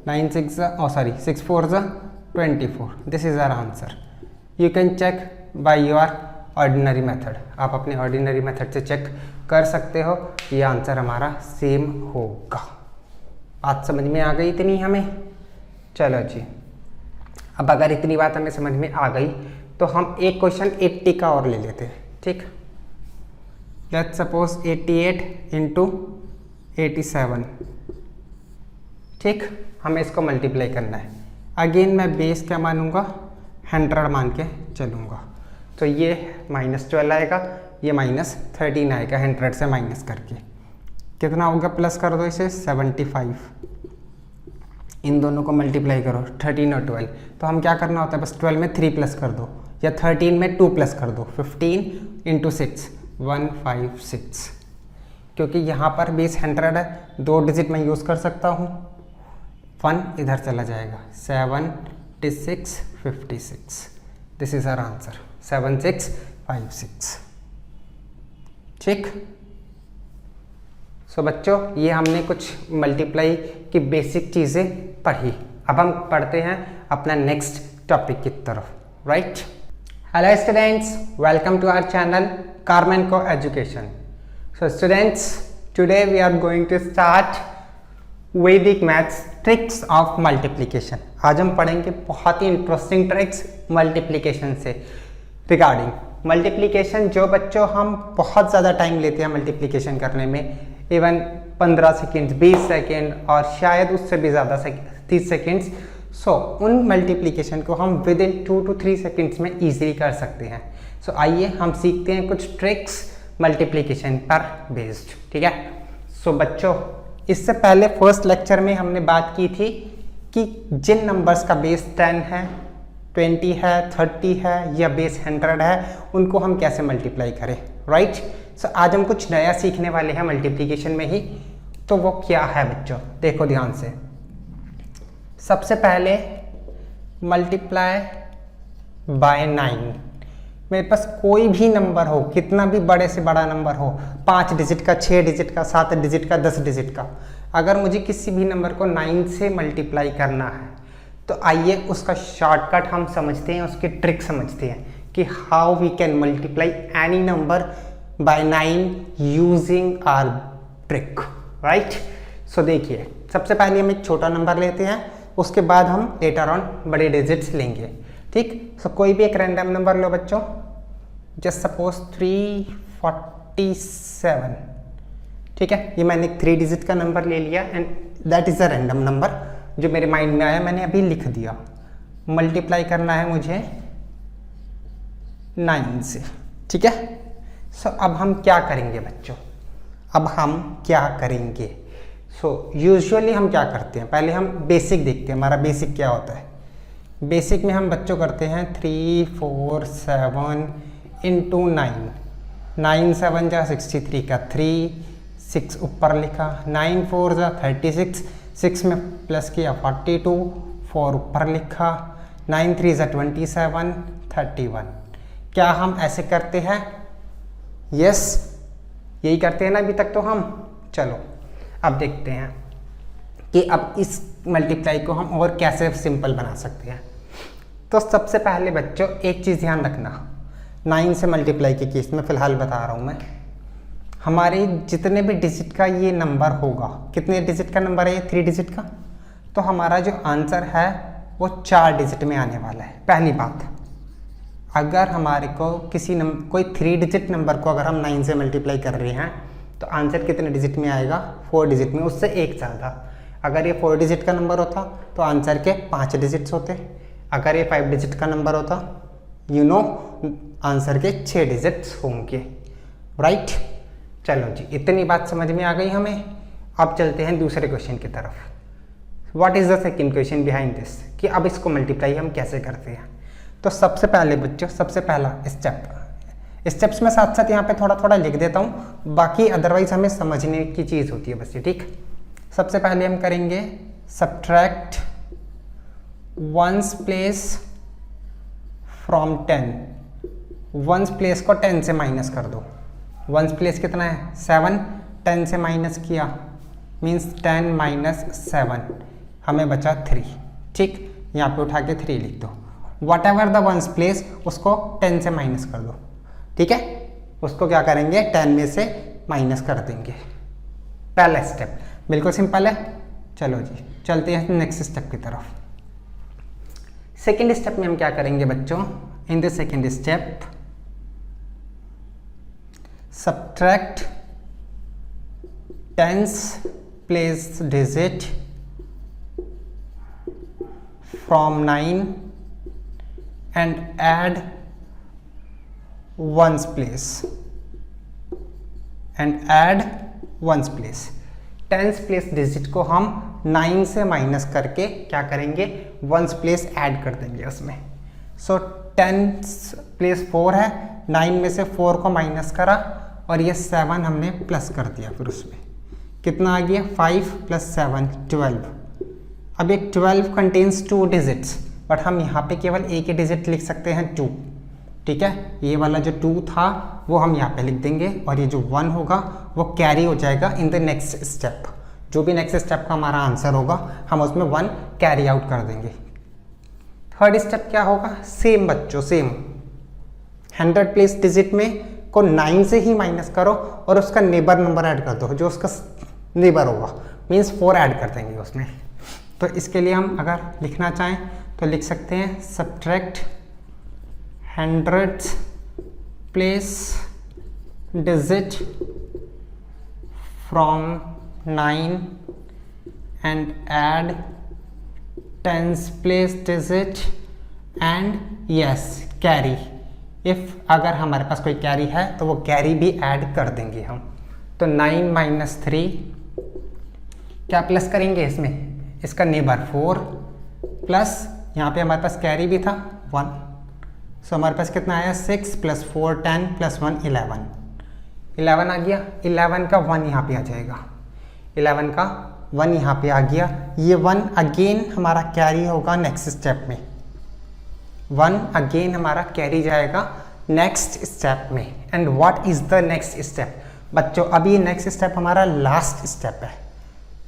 9 6 6 4 24। This is our answer. You can check by your ordinary method, आप अपने ऑर्डिनरी मेथड से चेक कर सकते हो, ये आंसर हमारा सेम होगा। बात समझ में आ गई इतनी हमें? चलो जी, अब अगर इतनी बात हमें समझ में आ गई तो हम एक क्वेश्चन 80 का और ले लेते हैं, ठीक। लेट्स सपोज 88 इंटू 87, ठीक। हमें इसको मल्टीप्लाई करना है। अगेन मैं बेस क्या मानूंगा, 100 मान के चलूँगा। तो ये -12 आएगा, ये -13 आएगा, 100 से माइनस करके कितना होगा, प्लस कर दो इसे 75 इन दोनों को मल्टीप्लाई करो 13 और 12, तो हम क्या करना होता है, बस 12 में 3 प्लस कर दो या 13 में 2 प्लस कर दो। 15 इंटू 6 156, क्योंकि यहाँ पर बेस 100 है, 2 डिजिट मैं यूज़ कर सकता हूँ, 1 इधर चला जाएगा, 76 56। This is our answer 7656। ठीक। सो बच्चों, ये हमने कुछ मल्टीप्लाई की बेसिक चीज़ें पढ़ी। अब हम पढ़ते हैं अपना नेक्स्ट टॉपिक की तरफ, right. Hello students, welcome to our channel कार्मेनको education. So students, today we are going to start Vedic maths tricks of multiplication. आज हम पढ़ेंगे बहुत ही इंटरेस्टिंग ट्रिक्स मल्टीप्लिकेशन से रिगार्डिंग मल्टीप्लिकेशन, जो बच्चों हम बहुत ज़्यादा टाइम लेते हैं मल्टीप्लिकेशन करने में, इवन 15 सेकेंड्स, 20 सेकेंड और शायद उससे भी ज़्यादा 30 सेकेंड्स। सो उन मल्टीप्लिकेशन को हम विद इन 2 to 3 सेकेंड्स में ईजिली कर सकते हैं। सो आइए हम सीखते हैं कुछ ट्रिक्स मल्टीप्लिकेशन पर बेस्ड, ठीक है। सो बच्चों, इससे पहले फर्स्ट लेक्चर में हमने बात की थी कि जिन नंबर्स का बेस 10 है, 20 है, 30 है या बेस 100 है, उनको हम कैसे मल्टीप्लाई करें, राइट। सो आज हम कुछ नया सीखने वाले हैं मल्टीप्लिकेशन में ही। तो वो क्या है बच्चों, देखो ध्यान से। सबसे पहले मल्टीप्लाई बाय 9। मेरे पास कोई भी नंबर हो, कितना भी बड़े से बड़ा नंबर हो, 5 डिजिट का, 6 डिजिट का, 7 डिजिट का, 10 डिजिट का, अगर मुझे किसी भी नंबर को 9 से मल्टीप्लाई करना है, तो आइए उसका शॉर्टकट हम समझते हैं, उसकी ट्रिक समझते हैं कि how we can multiply any number by 9 using our trick, right. So देखिए, सबसे पहले हम एक छोटा नंबर लेते हैं, उसके बाद हम लेटर ऑन बड़े डिजिट्स लेंगे, ठीक। सो कोई भी एक रैंडम नंबर लो बच्चों, जस्ट सपोज 347, ठीक है। ये मैंने एक 3 डिजिट का नंबर ले लिया and that is a random number जो मेरे माइंड में आया, मैंने अभी लिख दिया। मल्टीप्लाई करना है मुझे 9 से, ठीक है। सो अब हम क्या करेंगे बच्चों, अब हम क्या करेंगे। सो यूजुअली हम क्या करते हैं, पहले हम बेसिक देखते हैं, हमारा बेसिक क्या होता है। बेसिक में हम बच्चों करते हैं 3 4 7 इंटू 9, 9 7 जा 63 का 3, 6 ऊपर लिखा, 9 4 जा 36, 6 में प्लस किया 42, 4 ऊपर लिखा, 9 3 जा 27, 31। क्या हम ऐसे करते हैं? यस, यही करते हैं ना अभी तक तो हम। चलो अब देखते हैं कि अब इस मल्टीप्लाई को हम और कैसे सिंपल बना सकते हैं। तो सबसे पहले बच्चों एक चीज़ ध्यान रखना, 9 से मल्टीप्लाई के केस में फ़िलहाल बता रहा हूँ मैं, हमारे जितने भी डिजिट का ये नंबर होगा, कितने डिजिट का नंबर है ये, 3 डिजिट का, तो हमारा जो आंसर है वो 4 डिजिट में आने वाला है। पहली बात, अगर हमारे को कोई 3 डिजिट नंबर को अगर हम 9 से मल्टीप्लाई कर रहे हैं तो आंसर कितने डिजिट में आएगा, 4 डिजिट में, उससे एक ज़्यादा। अगर ये 4 डिजिट का नंबर होता तो आंसर के 5 डिजिट्स होते, अगर ये 5 डिजिट का नंबर होता आंसर के 6 डिजिट्स होंगे, राइट। चलो जी, इतनी बात समझ में आ गई हमें। अब चलते हैं दूसरे क्वेश्चन की तरफ। What is the second question behind this, कि अब इसको मल्टीप्लाई हम कैसे करते हैं। तो सबसे पहले बच्चों, सबसे पहला स्टेप्स में साथ साथ यहाँ पे थोड़ा थोड़ा लिख देता हूँ, बाकी अदरवाइज हमें समझने की चीज़ होती है बस ये, ठीक। सबसे पहले हम करेंगे subtract 1's place from 10। 1's place को 10 से माइनस कर दो। 1's प्लेस कितना है, 7, 10 से माइनस किया मीन्स 10 माइनस 7, हमें बचा 3, ठीक। यहाँ पे उठा के 3 लिख दो। What ever the 1's place, उसको 10 से माइनस कर दो, ठीक है। उसको क्या करेंगे, 10 में से माइनस कर देंगे। पहला स्टेप बिल्कुल सिंपल है। चलो जी, चलते हैं नेक्स्ट स्टेप की तरफ। सेकेंड स्टेप में हम क्या करेंगे बच्चों, in the second step subtract 10's place digit from 9 and add 1's place tens place digit को हम 9 से माइनस करके क्या करेंगे, वंस प्लेस ऐड कर देंगे उसमें। सो 10 प्लेस 4 है, 9 में से 4 को माइनस करा और ये 7 हमने प्लस कर दिया, फिर उसमें कितना आ गया 5 + 7 12। अब ये 12 कंटेन्स 2 डिजिट्स, बट हम यहाँ पे केवल एक ही डिजिट लिख सकते हैं 2, ठीक है। ये वाला जो 2 था वो हम यहाँ पे लिख देंगे और ये जो 1 होगा वो कैरी हो जाएगा इन द नेक्स्ट स्टेप। जो भी नेक्स्ट स्टेप का हमारा आंसर होगा हम उसमें 1 कैरी आउट कर देंगे। थर्ड स्टेप क्या होगा, सेम बच्चों सेम 100 प्लेस डिजिट में को 9 से ही माइनस करो और उसका नेबर नंबर ऐड कर दो, जो उसका नेबर होगा, मीन्स 4 ऐड कर देंगे उसमें। तो इसके लिए हम अगर लिखना चाहें तो लिख सकते हैं subtract 100 place digit from 9 and add 10 place digit and yes carry. If अगर हमारे पास कोई कैरी है तो वो कैरी भी ऐड कर देंगे हम। तो 9 - 3 क्या प्लस करेंगे इसमें, इसका नेबर 4 प्लस यहाँ पे हमारे पास कैरी भी था 1। सो हमारे पास कितना आया 6 + 4 10 + 1 11 आ गया। 11 का 1 यहाँ पे आ जाएगा, 11 का 1 यहाँ पे आ गया। ये 1 अगेन हमारा कैरी होगा नेक्स्ट स्टेप में, 1 अगेन हमारा कैरी जाएगा नेक्स्ट स्टेप में। And what is the next step बच्चों, अभी ये नेक्स्ट स्टेप हमारा लास्ट स्टेप है।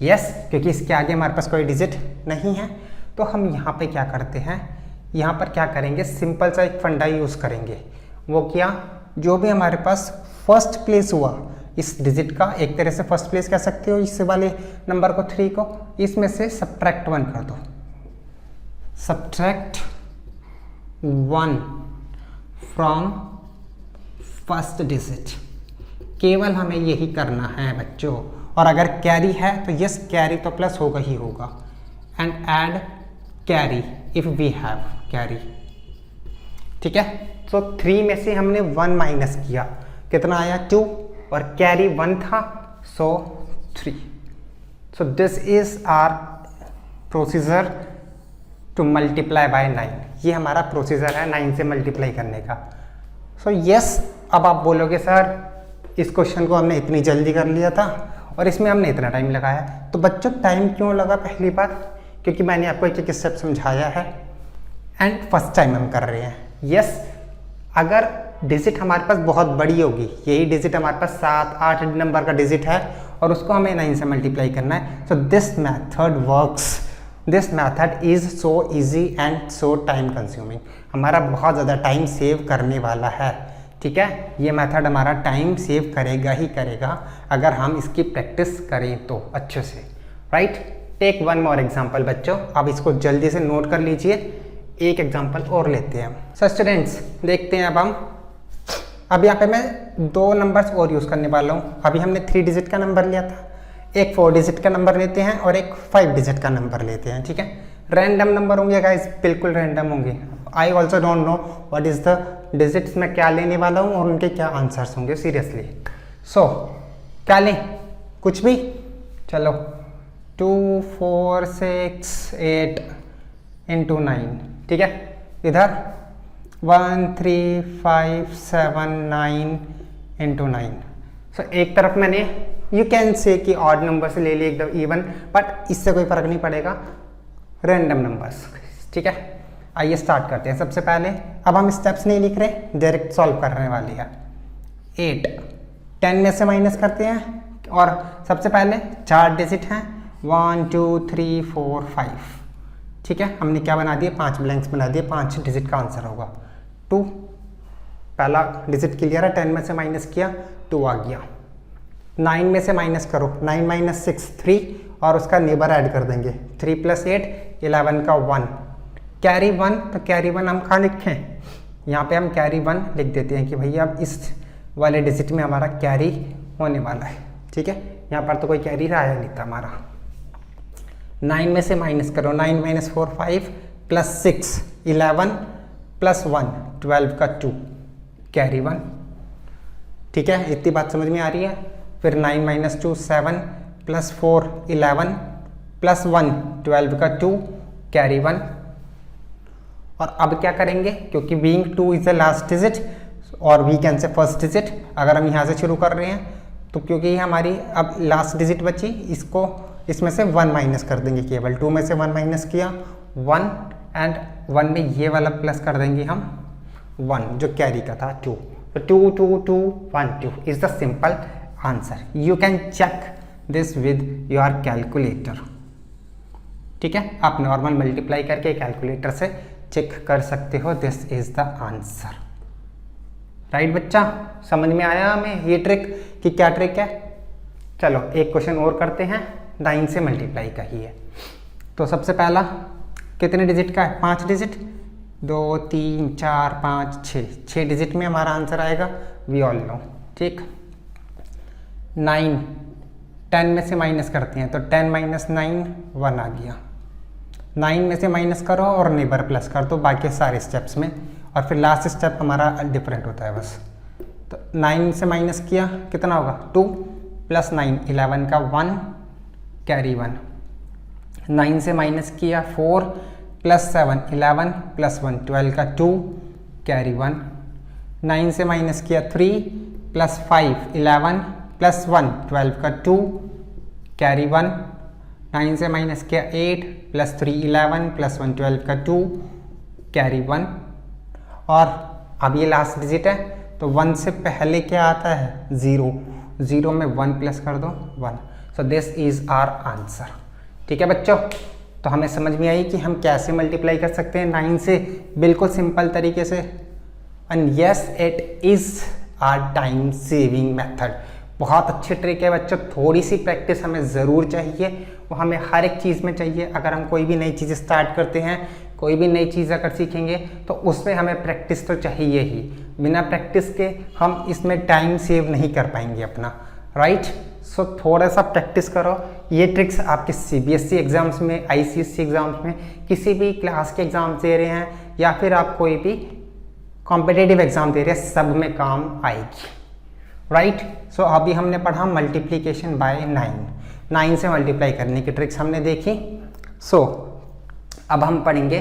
यस क्योंकि इसके आगे हमारे पास कोई डिजिट नहीं है। तो हम यहाँ पे क्या करते हैं, यहाँ पर क्या करेंगे, सिंपल सा एक फंडा यूज़ करेंगे। वो क्या, जो भी हमारे पास फर्स्ट प्लेस हुआ इस डिजिट का, एक तरह से फर्स्ट प्लेस कह सकते हो इस वाले नंबर को 3 को, इसमें से सब्ट्रैक्ट 1 कर दो। सब्ट्रैक्ट 1 फ्रॉम फर्स्ट डिजिट, केवल हमें यही करना है बच्चों। और अगर कैरी है तो यस कैरी तो प्लस होगा ही होगा। And add carry if we have carry, ठीक है। तो 3 में से हमने 1 माइनस किया, कितना आया 2, और कैरी 1 था so 3। So this is our procedure to multiply by 9। ये हमारा प्रोसीजर है 9 से मल्टीप्लाई करने का। सो यस अब आप बोलोगे सर इस क्वेश्चन को हमने इतनी जल्दी कर लिया था और इसमें हमने इतना टाइम लगाया। तो बच्चों टाइम क्यों लगा, पहली बात क्योंकि मैंने आपको एक एक स्टेप समझाया है एंड फर्स्ट टाइम हम कर रहे हैं। यस अगर डिजिट हमारे पास बहुत बड़ी होगी, यही डिजिट हमारे पास 7 8 नंबर का डिजिट है और उसको हमें 9 से मल्टीप्लाई करना है। So this method works, this method is so easy and so time consuming, हमारा बहुत ज़्यादा टाइम सेव करने वाला है, ठीक है। ये मेथड हमारा टाइम सेव करेगा ही करेगा अगर हम इसकी प्रैक्टिस करें तो अच्छे से, राइट। टेक 1 मोर एग्जाम्पल बच्चों, आप इसको जल्दी से नोट कर लीजिए। एक एग्जाम्पल और लेते हैं। सो स्टूडेंट्स देखते हैं अब यहाँ पे मैं 2 नंबर्स और यूज़ करने वाला हूँ। अभी हमने 3 डिजिट का नंबर लिया था, एक 4 डिजिट का नंबर लेते हैं और एक 5 डिजिट का नंबर लेते हैं, ठीक है। रैंडम नंबर होंगे गाइस, बिल्कुल रैंडम होंगे। I also don't know what is the digits मैं क्या लेने वाला हूँ और उनके क्या आंसर्स होंगे सीरियसली। सो क्या लें, कुछ भी, चलो 2 4 6 8 × 9, ठीक है। इधर 1 3 5 7 9 × 9। सो एक तरफ मैंने यू कैन से कि ऑड नंबर से ले लिए एकदम इवन, बट इससे कोई फर्क नहीं पड़ेगा, रैंडम नंबर्स, ठीक है। आइए स्टार्ट करते हैं। सबसे पहले अब हम स्टेप्स नहीं लिख रहे, डायरेक्ट सॉल्व करने वाले हैं। 8 10 में से माइनस करते हैं और सबसे पहले 4 डिजिट हैं 1 2 3 4 5, ठीक है। हमने क्या बना दिए, 5 ब्लैंक्स बना दिए, 5 डिजिट का आंसर होगा 2। पहला डिजिट क्लियर है, 10 में से माइनस किया 2 आ गया। 9 में से माइनस करो, 9 - 6 3 और उसका नेबर ऐड कर देंगे, 3 + 8 11 का 1, कैरी 1। तो कैरी 1 हम कहाँ लिखें, यहाँ पे हम कैरी 1 लिख देते हैं कि भैया अब इस वाले डिजिट में हमारा कैरी होने वाला है, ठीक है। यहाँ पर तो कोई कैरी आया नहीं था हमारा। 9 में से माइनस करो, 9 - 4 5 + 6 11 + 1 12 का 2, कैरी 1, ठीक है। इतनी बात समझ में आ रही है। फिर 9 - 2 7 प्लस 4 11 प्लस 1 12 का 2 कैरी 1। और अब क्या करेंगे, क्योंकि being 2 is the last digit और we can say first digit, अगर हम यहाँ से शुरू कर रहे हैं तो क्योंकि ये हमारी अब लास्ट डिजिट बची, इसको इसमें से 1 माइनस कर देंगे केवल। 2 में से 1 माइनस किया 1 एंड 1 में ये वाला प्लस कर देंगे हम 1 जो कैरी का था 2। तो 2 2 2 1 2 is the simple answer. You can check this with your calculator. ठीक है, आप नॉर्मल मल्टीप्लाई करके कैलकुलेटर से चेक कर सकते हो। This is the answer. Right बच्चा, समझ में आया हमें ये ट्रिक कि क्या ट्रिक है। चलो एक क्वेश्चन और करते हैं, 9 से मल्टीप्लाई का ही है। तो सबसे पहला कितने डिजिट का है, 5 डिजिट, 2 3 4 5 6 डिजिट में हमारा आंसर आएगा, वी ऑल नो। ठीक, 9 10 में से माइनस करते हैं तो 10 माइनस 9 1 आ गया। 9 में से माइनस करो और नेबर प्लस कर दो बाकी सारे स्टेप्स में, और फिर लास्ट स्टेप हमारा डिफरेंट होता है बस। तो 9 से माइनस किया कितना होगा, 2 प्लस 9 11 का 1 कैरी 1। 9 से माइनस किया 4 प्लस 7 11 प्लस 1 12 का 2 कैरी 1। 9 से माइनस किया 3 प्लस 5 11 प्लस 1 12 का 2 कैरी 1। 9 से माइनस किया 8 प्लस 3 11 प्लस 1 12 का 2 कैरी 1। और अब ये लास्ट डिजिट है तो 1 से पहले क्या आता है, 0। 0 में 1 प्लस कर दो 1। So this is our answer. ठीक है बच्चों, तो हमें समझ में आई कि हम कैसे मल्टीप्लाई कर सकते हैं 9 से, बिल्कुल सिंपल तरीके से। And yes it is our time saving method. बहुत अच्छी ट्रिक है बच्चों, थोड़ी सी प्रैक्टिस हमें ज़रूर चाहिए, वो हमें हर एक चीज़ में चाहिए। अगर हम कोई भी नई चीज़ स्टार्ट करते हैं, कोई भी नई चीज़ अगर सीखेंगे तो उसमें हमें प्रैक्टिस तो चाहिए ही। बिना प्रैक्टिस के हम इसमें टाइम सेव नहीं कर पाएंगे अपना। राइट, सो थोड़ा सा प्रैक्टिस करो। ये ट्रिक्स आपके CBSE एग्ज़ाम्स में, ICSE एग्ज़ाम्स में, किसी भी क्लास के एग्ज़ाम दे रहे हैं या फिर आप कोई भी कॉम्पिटिटिव एग्ज़ाम दे रहे हैं, सब में काम आएगी। राइट, सो अभी हमने पढ़ा मल्टीप्लिकेशन बाय 9 से मल्टीप्लाई करने की ट्रिक्स हमने देखी। सो अब हम पढ़ेंगे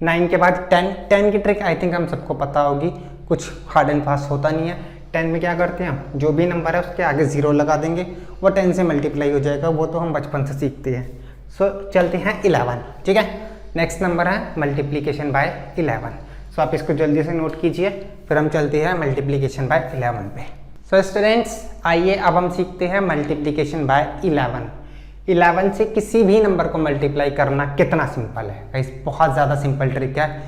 9 के बाद 10 की ट्रिक। आई थिंक हम सबको पता होगी, कुछ हार्ड एंड फास्ट होता नहीं है। 10 में क्या करते हैं हम, जो भी नंबर है उसके आगे 0 लगा देंगे, वो 10 से मल्टीप्लाई हो जाएगा, वो तो हम बचपन से सीखते हैं। सो चलते हैं 11। ठीक है, नेक्स्ट नंबर है मल्टीप्लिकेशन बाय 11। सो आप इसको जल्दी से नोट कीजिए, फिर हम चलते हैं मल्टीप्लिकेशन बाय 11 पे। सो स्टूडेंट्स आइए अब हम सीखते हैं मल्टीप्लिकेशन बाय 11। 11 से किसी भी नंबर को मल्टीप्लाई करना कितना सिंपल है गाइस, बहुत ज़्यादा सिंपल ट्रिक है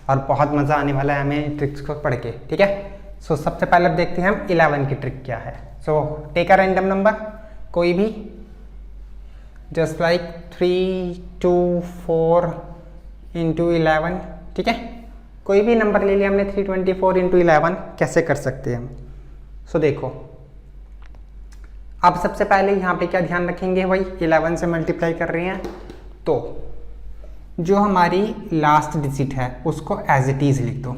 और बहुत मज़ा आने वाला है हमें ट्रिक्स को पढ़ के। ठीक है, सो सबसे पहले देखते हैं हम 11 की ट्रिक क्या है। So take a random number, कोई भी, जस्ट लाइक 3 2 4 इंटू 11। ठीक है, कोई भी नंबर ले लिया हमने, 324 इंटू 11 कैसे कर सकते हैं हम। सो देखो, अब सबसे पहले यहाँ पे क्या ध्यान रखेंगे भाई, 11 से मल्टीप्लाई कर रहे हैं तो जो हमारी लास्ट डिजिट है उसको एज इट इज़ लिख दो।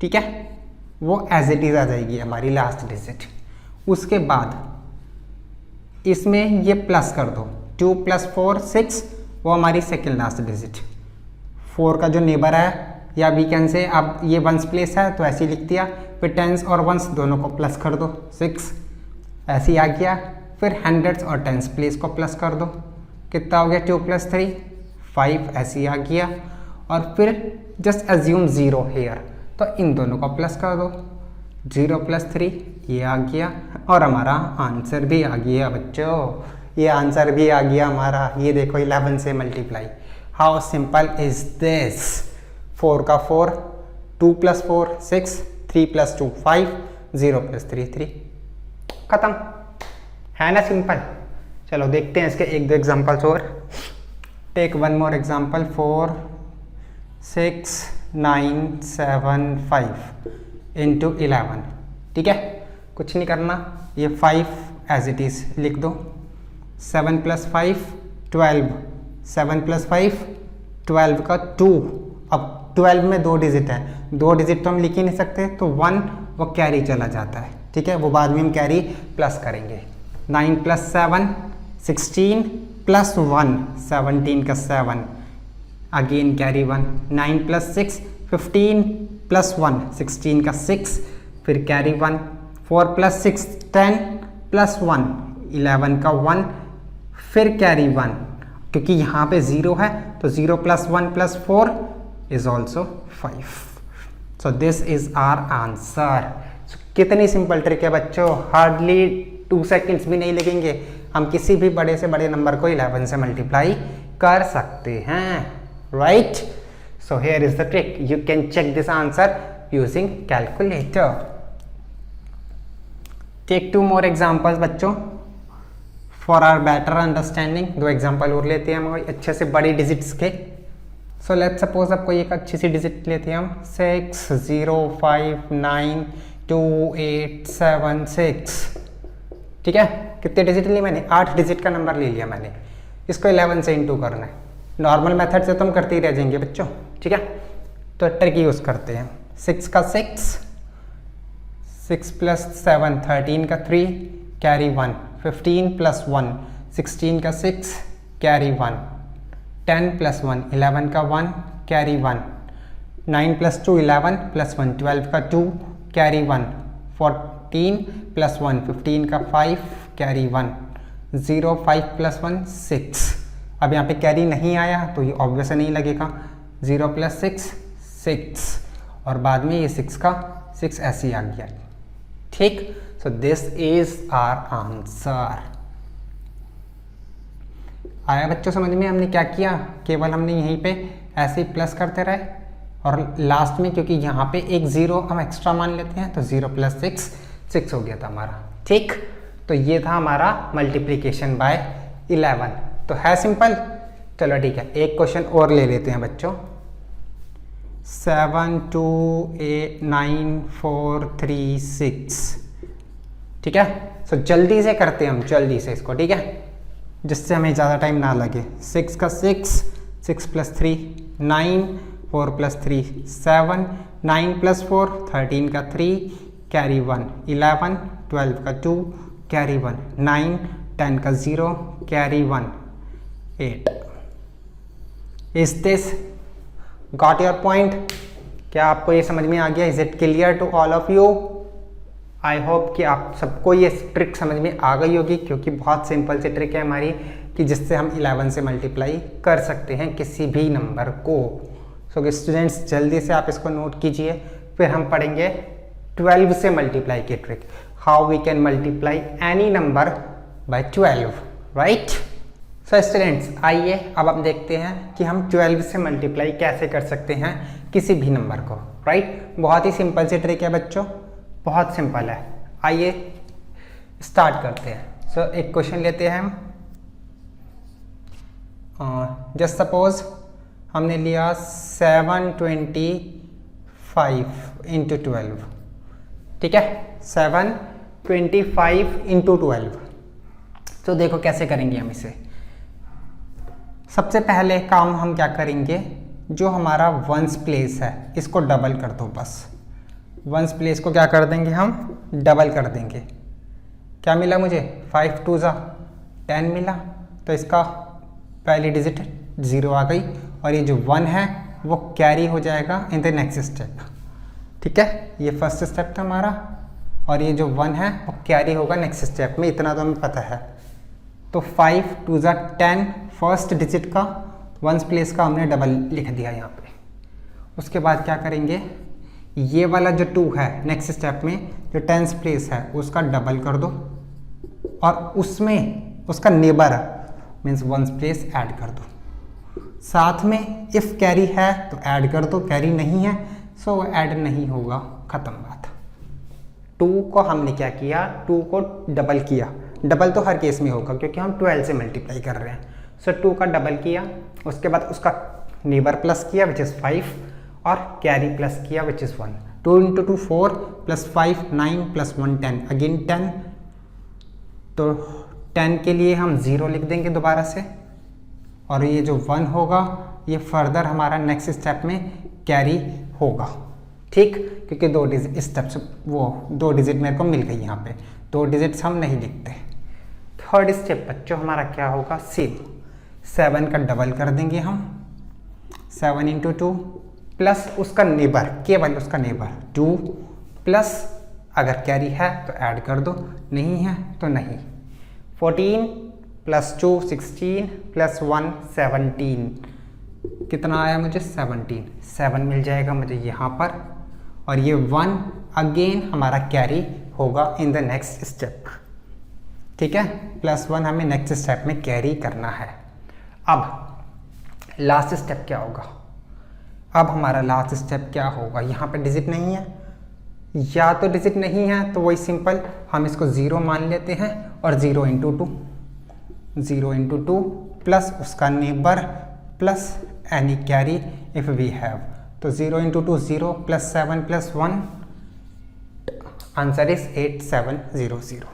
ठीक है, वो एज इट इज़ आ जाएगी हमारी लास्ट डिजिट। उसके बाद इसमें ये प्लस कर दो, 2 + 4 6, वो हमारी सेकेंड लास्ट डिजिट। 4 का जो नेबर है, या वी कैन से, अब ये 1s प्लेस है तो ऐसे ही लिख दिया, फिर 10s और 1s दोनों को प्लस कर दो, 6 ऐसे ही आ गया। फिर 100s और 10s प्लेस को प्लस कर दो, कितना हो गया, 2 + 3 5 ऐसे ही आ गया। और फिर जस्ट एज्यूम 0 हेयर, तो इन दोनों को प्लस कर दो, 0 + 3 ये आ गया और हमारा आंसर भी आ गया बच्चों, ये आंसर भी आ गया हमारा। ये देखो 11 से multiply, how simple is this. 4 का 4, 2 + 4 6, 3 + 2 5, 0 + 3 3, खत्म है ना, सिंपल। चलो देखते हैं इसके 1-2 एग्जांपल्स और। Take one more example, 4 6 9 7 5 into 11। ठीक है, कुछ नहीं करना, ये 5 एज इट इज़ लिख दो। 7 + 5 12, 7 + 5 12 का 2। अब 12 में 2 डिजिट है, 2 डिजिट तो हम लिख ही नहीं सकते, तो 1 वो कैरी चला जाता है। ठीक है, वो बाद में हम कैरी प्लस करेंगे। 9 प्लस 7 16 प्लस 1 17 का 7 अगेन कैरी 1 9 प्लस 6 15 प्लस 1 16 का 6 फिर कैरी 1 4 प्लस 6 10 प्लस 1 11 का 1 फिर कैरी 1 क्योंकि यहाँ पे 0 है तो 0 plus 1 plus 4 is also 5। So this is our answer. कितनी सिंपल ट्रिक है बच्चों, हार्डली 2 सेकेंड्स भी नहीं लगेंगे, हम किसी भी बड़े से बड़े नंबर को 11 से मल्टीप्लाई कर सकते हैं, right. So here is the trick, you can check this answer using calculator. Take 2 more examples बच्चों for our better understanding. 2 example और लेते हैं हम अच्छे से बड़ी डिजिट्स के। सो लेट्स सपोज अब कोई एक अच्छी सी डिजिट लेते हैं हम 6 0 5 9 2 8 7 6। ठीक है, कितने डिजिट लिए मैंने? 8 डिजिट का नंबर ले लिया मैंने। इसको 11 से इंटू करना है। नॉर्मल मेथड से तो हम करते ही रह जाएंगे बच्चों, ठीक है। तो ट्रिक यूज़ करते हैं। 6 का 6 प्लस 7 13 का 3 कैरी 1 15 प्लस 1 16 का 6 कैरी 1 10 प्लस 1 11 का 1 कैरी 1 9 प्लस 2 11 प्लस 1 12 का 2 कैरी 1 14 प्लस 1 15 का 5 कैरी 1 0 5 प्लस 1 6। अब यहाँ पे कैरी नहीं आया तो ये ऑब्वियस नहीं लगेगा। 0 प्लस 6 6 और बाद में ये 6 का 6 ऐसे ही आ गया, ठीक। So this is our answer. आया बच्चों समझ में? हमने क्या किया, केवल हमने यहीं पे ऐसे ही प्लस करते रहे और लास्ट में क्योंकि यहाँ पे एक 0 हम एक्स्ट्रा मान लेते हैं तो 0 प्लस 6 6 हो गया था हमारा, ठीक। तो ये था हमारा मल्टीप्लिकेशन बाय 11। तो है सिंपल। चलो ठीक है, एक क्वेश्चन और ले लेते हैं बच्चों। 7 2 8 9 4 3 6, ठीक है। सो जल्दी से करते हैं हम, जल्दी से इसको, ठीक है, जिससे हमें ज़्यादा टाइम ना लगे। 6 का 6 प्लस 3 9 4 प्लस 3 7 9 प्लस 4 13 का 3 कैरी 1 11 12 का 2 कैरी 1 9 10 का 0 carry 1 8। Is this got your point? क्या आपको ये समझ में आ गया? Is it clear to all of you? I hope कि आप सबको ये ट्रिक समझ में आ गई होगी, क्योंकि बहुत सिंपल सी ट्रिक है हमारी कि जिससे हम 11 से मल्टीप्लाई कर सकते हैं किसी भी नंबर को। सो स्टूडेंट्स जल्दी से आप इसको नोट कीजिए, फिर हम पढ़ेंगे 12 से मल्टीप्लाई की trick, how we can multiply any number by 12, right. So students आइए अब हम देखते हैं कि हम 12 से मल्टीप्लाई कैसे कर सकते हैं किसी भी नंबर को, राइट। बहुत ही सिंपल सी ट्रिक है बच्चों, बहुत सिंपल है। आइए स्टार्ट करते हैं। सो एक क्वेश्चन लेते हैं हम। जस्ट सपोज हमने लिया 725 इंटू 12, ठीक है, 725 इंटू 12। तो देखो कैसे करेंगे हम इसे। सबसे पहले काम हम क्या करेंगे, जो हमारा वंस प्लेस है इसको डबल कर दो बस। वंस प्लेस को क्या कर देंगे हम, डबल कर देंगे। क्या मिला मुझे, 5 2 ज़ा 10 मिला, तो इसका पहली डिजिट 0 आ गई और ये जो 1 है वो कैरी हो जाएगा इन द नेक्स्ट स्टेप, ठीक है। ये फर्स्ट स्टेप था हमारा और ये जो 1 है वो कैरी होगा नेक्स्ट स्टेप में, इतना तो हमें पता है। तो 5 2 ज़ा 10 फर्स्ट डिजिट का वंस प्लेस का हमने डबल लिख दिया यहाँ पे। उसके बाद क्या करेंगे, ये वाला जो 2 है नेक्स्ट स्टेप में जो 10th प्लेस है उसका डबल कर दो और उसमें उसका neighbour means ones place add कर दो। साथ में इफ़ कैरी है तो ऐड कर दो, कैरी नहीं है सो वो ऐड नहीं होगा, ख़त्म बात। 2 को हमने क्या किया, 2 को डबल किया। डबल तो हर केस में होगा क्योंकि हम 12 से मल्टीप्लाई कर रहे हैं। सो 2 का डबल किया, उसके बाद उसका नेबर प्लस किया विच इज़ 5 और कैरी प्लस किया which is 1। 2 into 2 4 plus 5 9 plus 1 10 again 10। तो 10 के लिए हम 0 लिख देंगे दोबारा से और ये जो 1 होगा ये फर्दर हमारा नेक्स्ट स्टेप में कैरी होगा, ठीक, क्योंकि 2 डिजिट स्टेप्स वो 2 डिजिट मेरे को मिल गई यहाँ पे। 2 डिजिट्स हम नहीं लिखते, थर्ड स्टेप बच्चों हमारा क्या होगा, सेम 7 का डबल कर देंगे हम, 7 इंटू 2 प्लस उसका नेबर, केवल उसका नेबर 2 प्लस अगर कैरी है तो ऐड कर दो, नहीं है तो नहीं। 14 प्लस 2 16 प्लस 1 17, कितना आया मुझे 17, 7 मिल जाएगा मुझे यहाँ पर, और ये 1 अगेन हमारा कैरी होगा इन द नेक्स्ट स्टेप, ठीक है। +1 हमें नेक्स्ट स्टेप में कैरी करना है। अब लास्ट स्टेप क्या होगा, अब हमारा लास्ट स्टेप क्या होगा, यहाँ पे डिजिट नहीं है, या तो डिजिट नहीं है तो वही सिंपल हम इसको 0 मान लेते हैं, और 0 इंटू 2, 0 इंटू 2 प्लस उसका neighbour plus any carry if we have, तो 0 into 2 0 plus 7 plus 1, answer is 8700।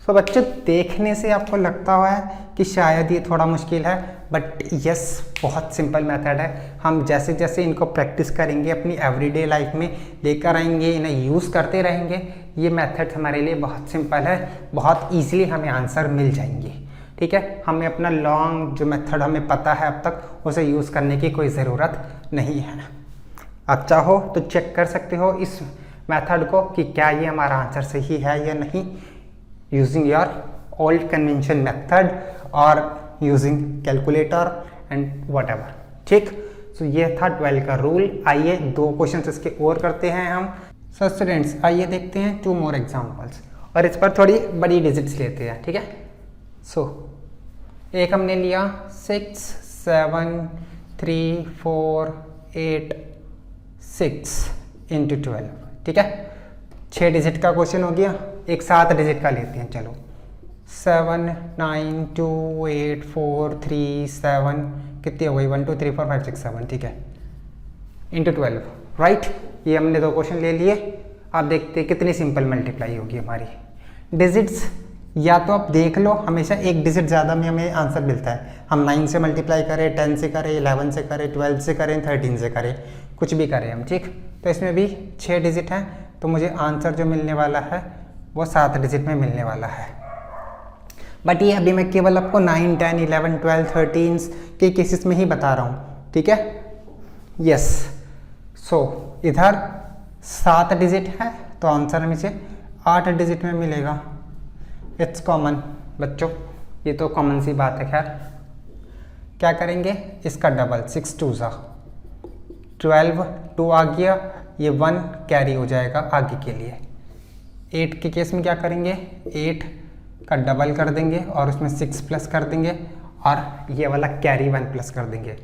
So बच्चों देखने से आपको लगता हुआ है कि शायद ये थोड़ा मुश्किल है, बट यस बहुत सिंपल मेथड है। हम जैसे जैसे इनको प्रैक्टिस करेंगे, अपनी एवरीडे लाइफ में लेकर आएंगे, इन्हें यूज़ करते रहेंगे, ये मेथड हमारे लिए बहुत सिंपल है, बहुत ईजिली हमें आंसर मिल जाएंगे, ठीक है। हमें अपना लॉन्ग जो मेथड हमें पता है अब तक, उसे यूज़ करने की कोई ज़रूरत नहीं है। आप चाहो तो चेक कर सकते हो इस मेथड को कि क्या ये हमारा आंसर सही है या नहीं, using your old convention method और यूजिंग कैलकुलेटर एंड व्हाटएवर, ठीक। सो ये था 12 का रूल। आइए 2 क्वेश्चन इसके और करते हैं हम। सो स्टूडेंट्स आइए देखते हैं 2 मोर एग्जांपल्स, और इस पर थोड़ी बड़ी डिजिट्स लेते हैं, ठीक है। सो एक हमने लिया 6 7 3 4 8 6 इंटू 12, ठीक है। 6 डिजिट का क्वेश्चन हो गया। एक 7 डिजिट का लेते हैं, चलो 7 9 2 8 4 3 7, कितनी हो गई 1 2 3 4 5 6 7, ठीक है, इंटू 12, राइट। ये हमने 2 क्वेश्चन ले लिए। आप देखते हैं कितनी सिंपल मल्टीप्लाई होगी हमारी डिजिट्स। या तो आप देख लो, हमेशा एक डिजिट ज़्यादा में हमें आंसर मिलता है। हम 9 से मल्टीप्लाई करें, 10 से करें, 11 से करें, 12 से करें, 13 से करें, कुछ भी करें हम, ठीक। तो इसमें भी 6 डिजिट हैं, तो मुझे आंसर जो मिलने वाला है वो 7 डिजिट में मिलने वाला है। बट ये अभी मैं केवल आपको 9 10 11 12 13 के केसेस में ही बता रहा हूँ, ठीक है। यस, सो इधर 7 डिजिट है तो आंसर हमें 8 डिजिट में मिलेगा। इट्स कॉमन बच्चों, ये तो कॉमन सी बात है। खैर क्या करेंगे, इसका डबल 6 2 12, 2 आ गया, ये 1 कैरी हो जाएगा आगे के लिए। 8 के केस में क्या करेंगे, 8 का डबल कर देंगे और उसमें 6 प्लस कर देंगे, और ये वाला कैरी 1 प्लस कर देंगे।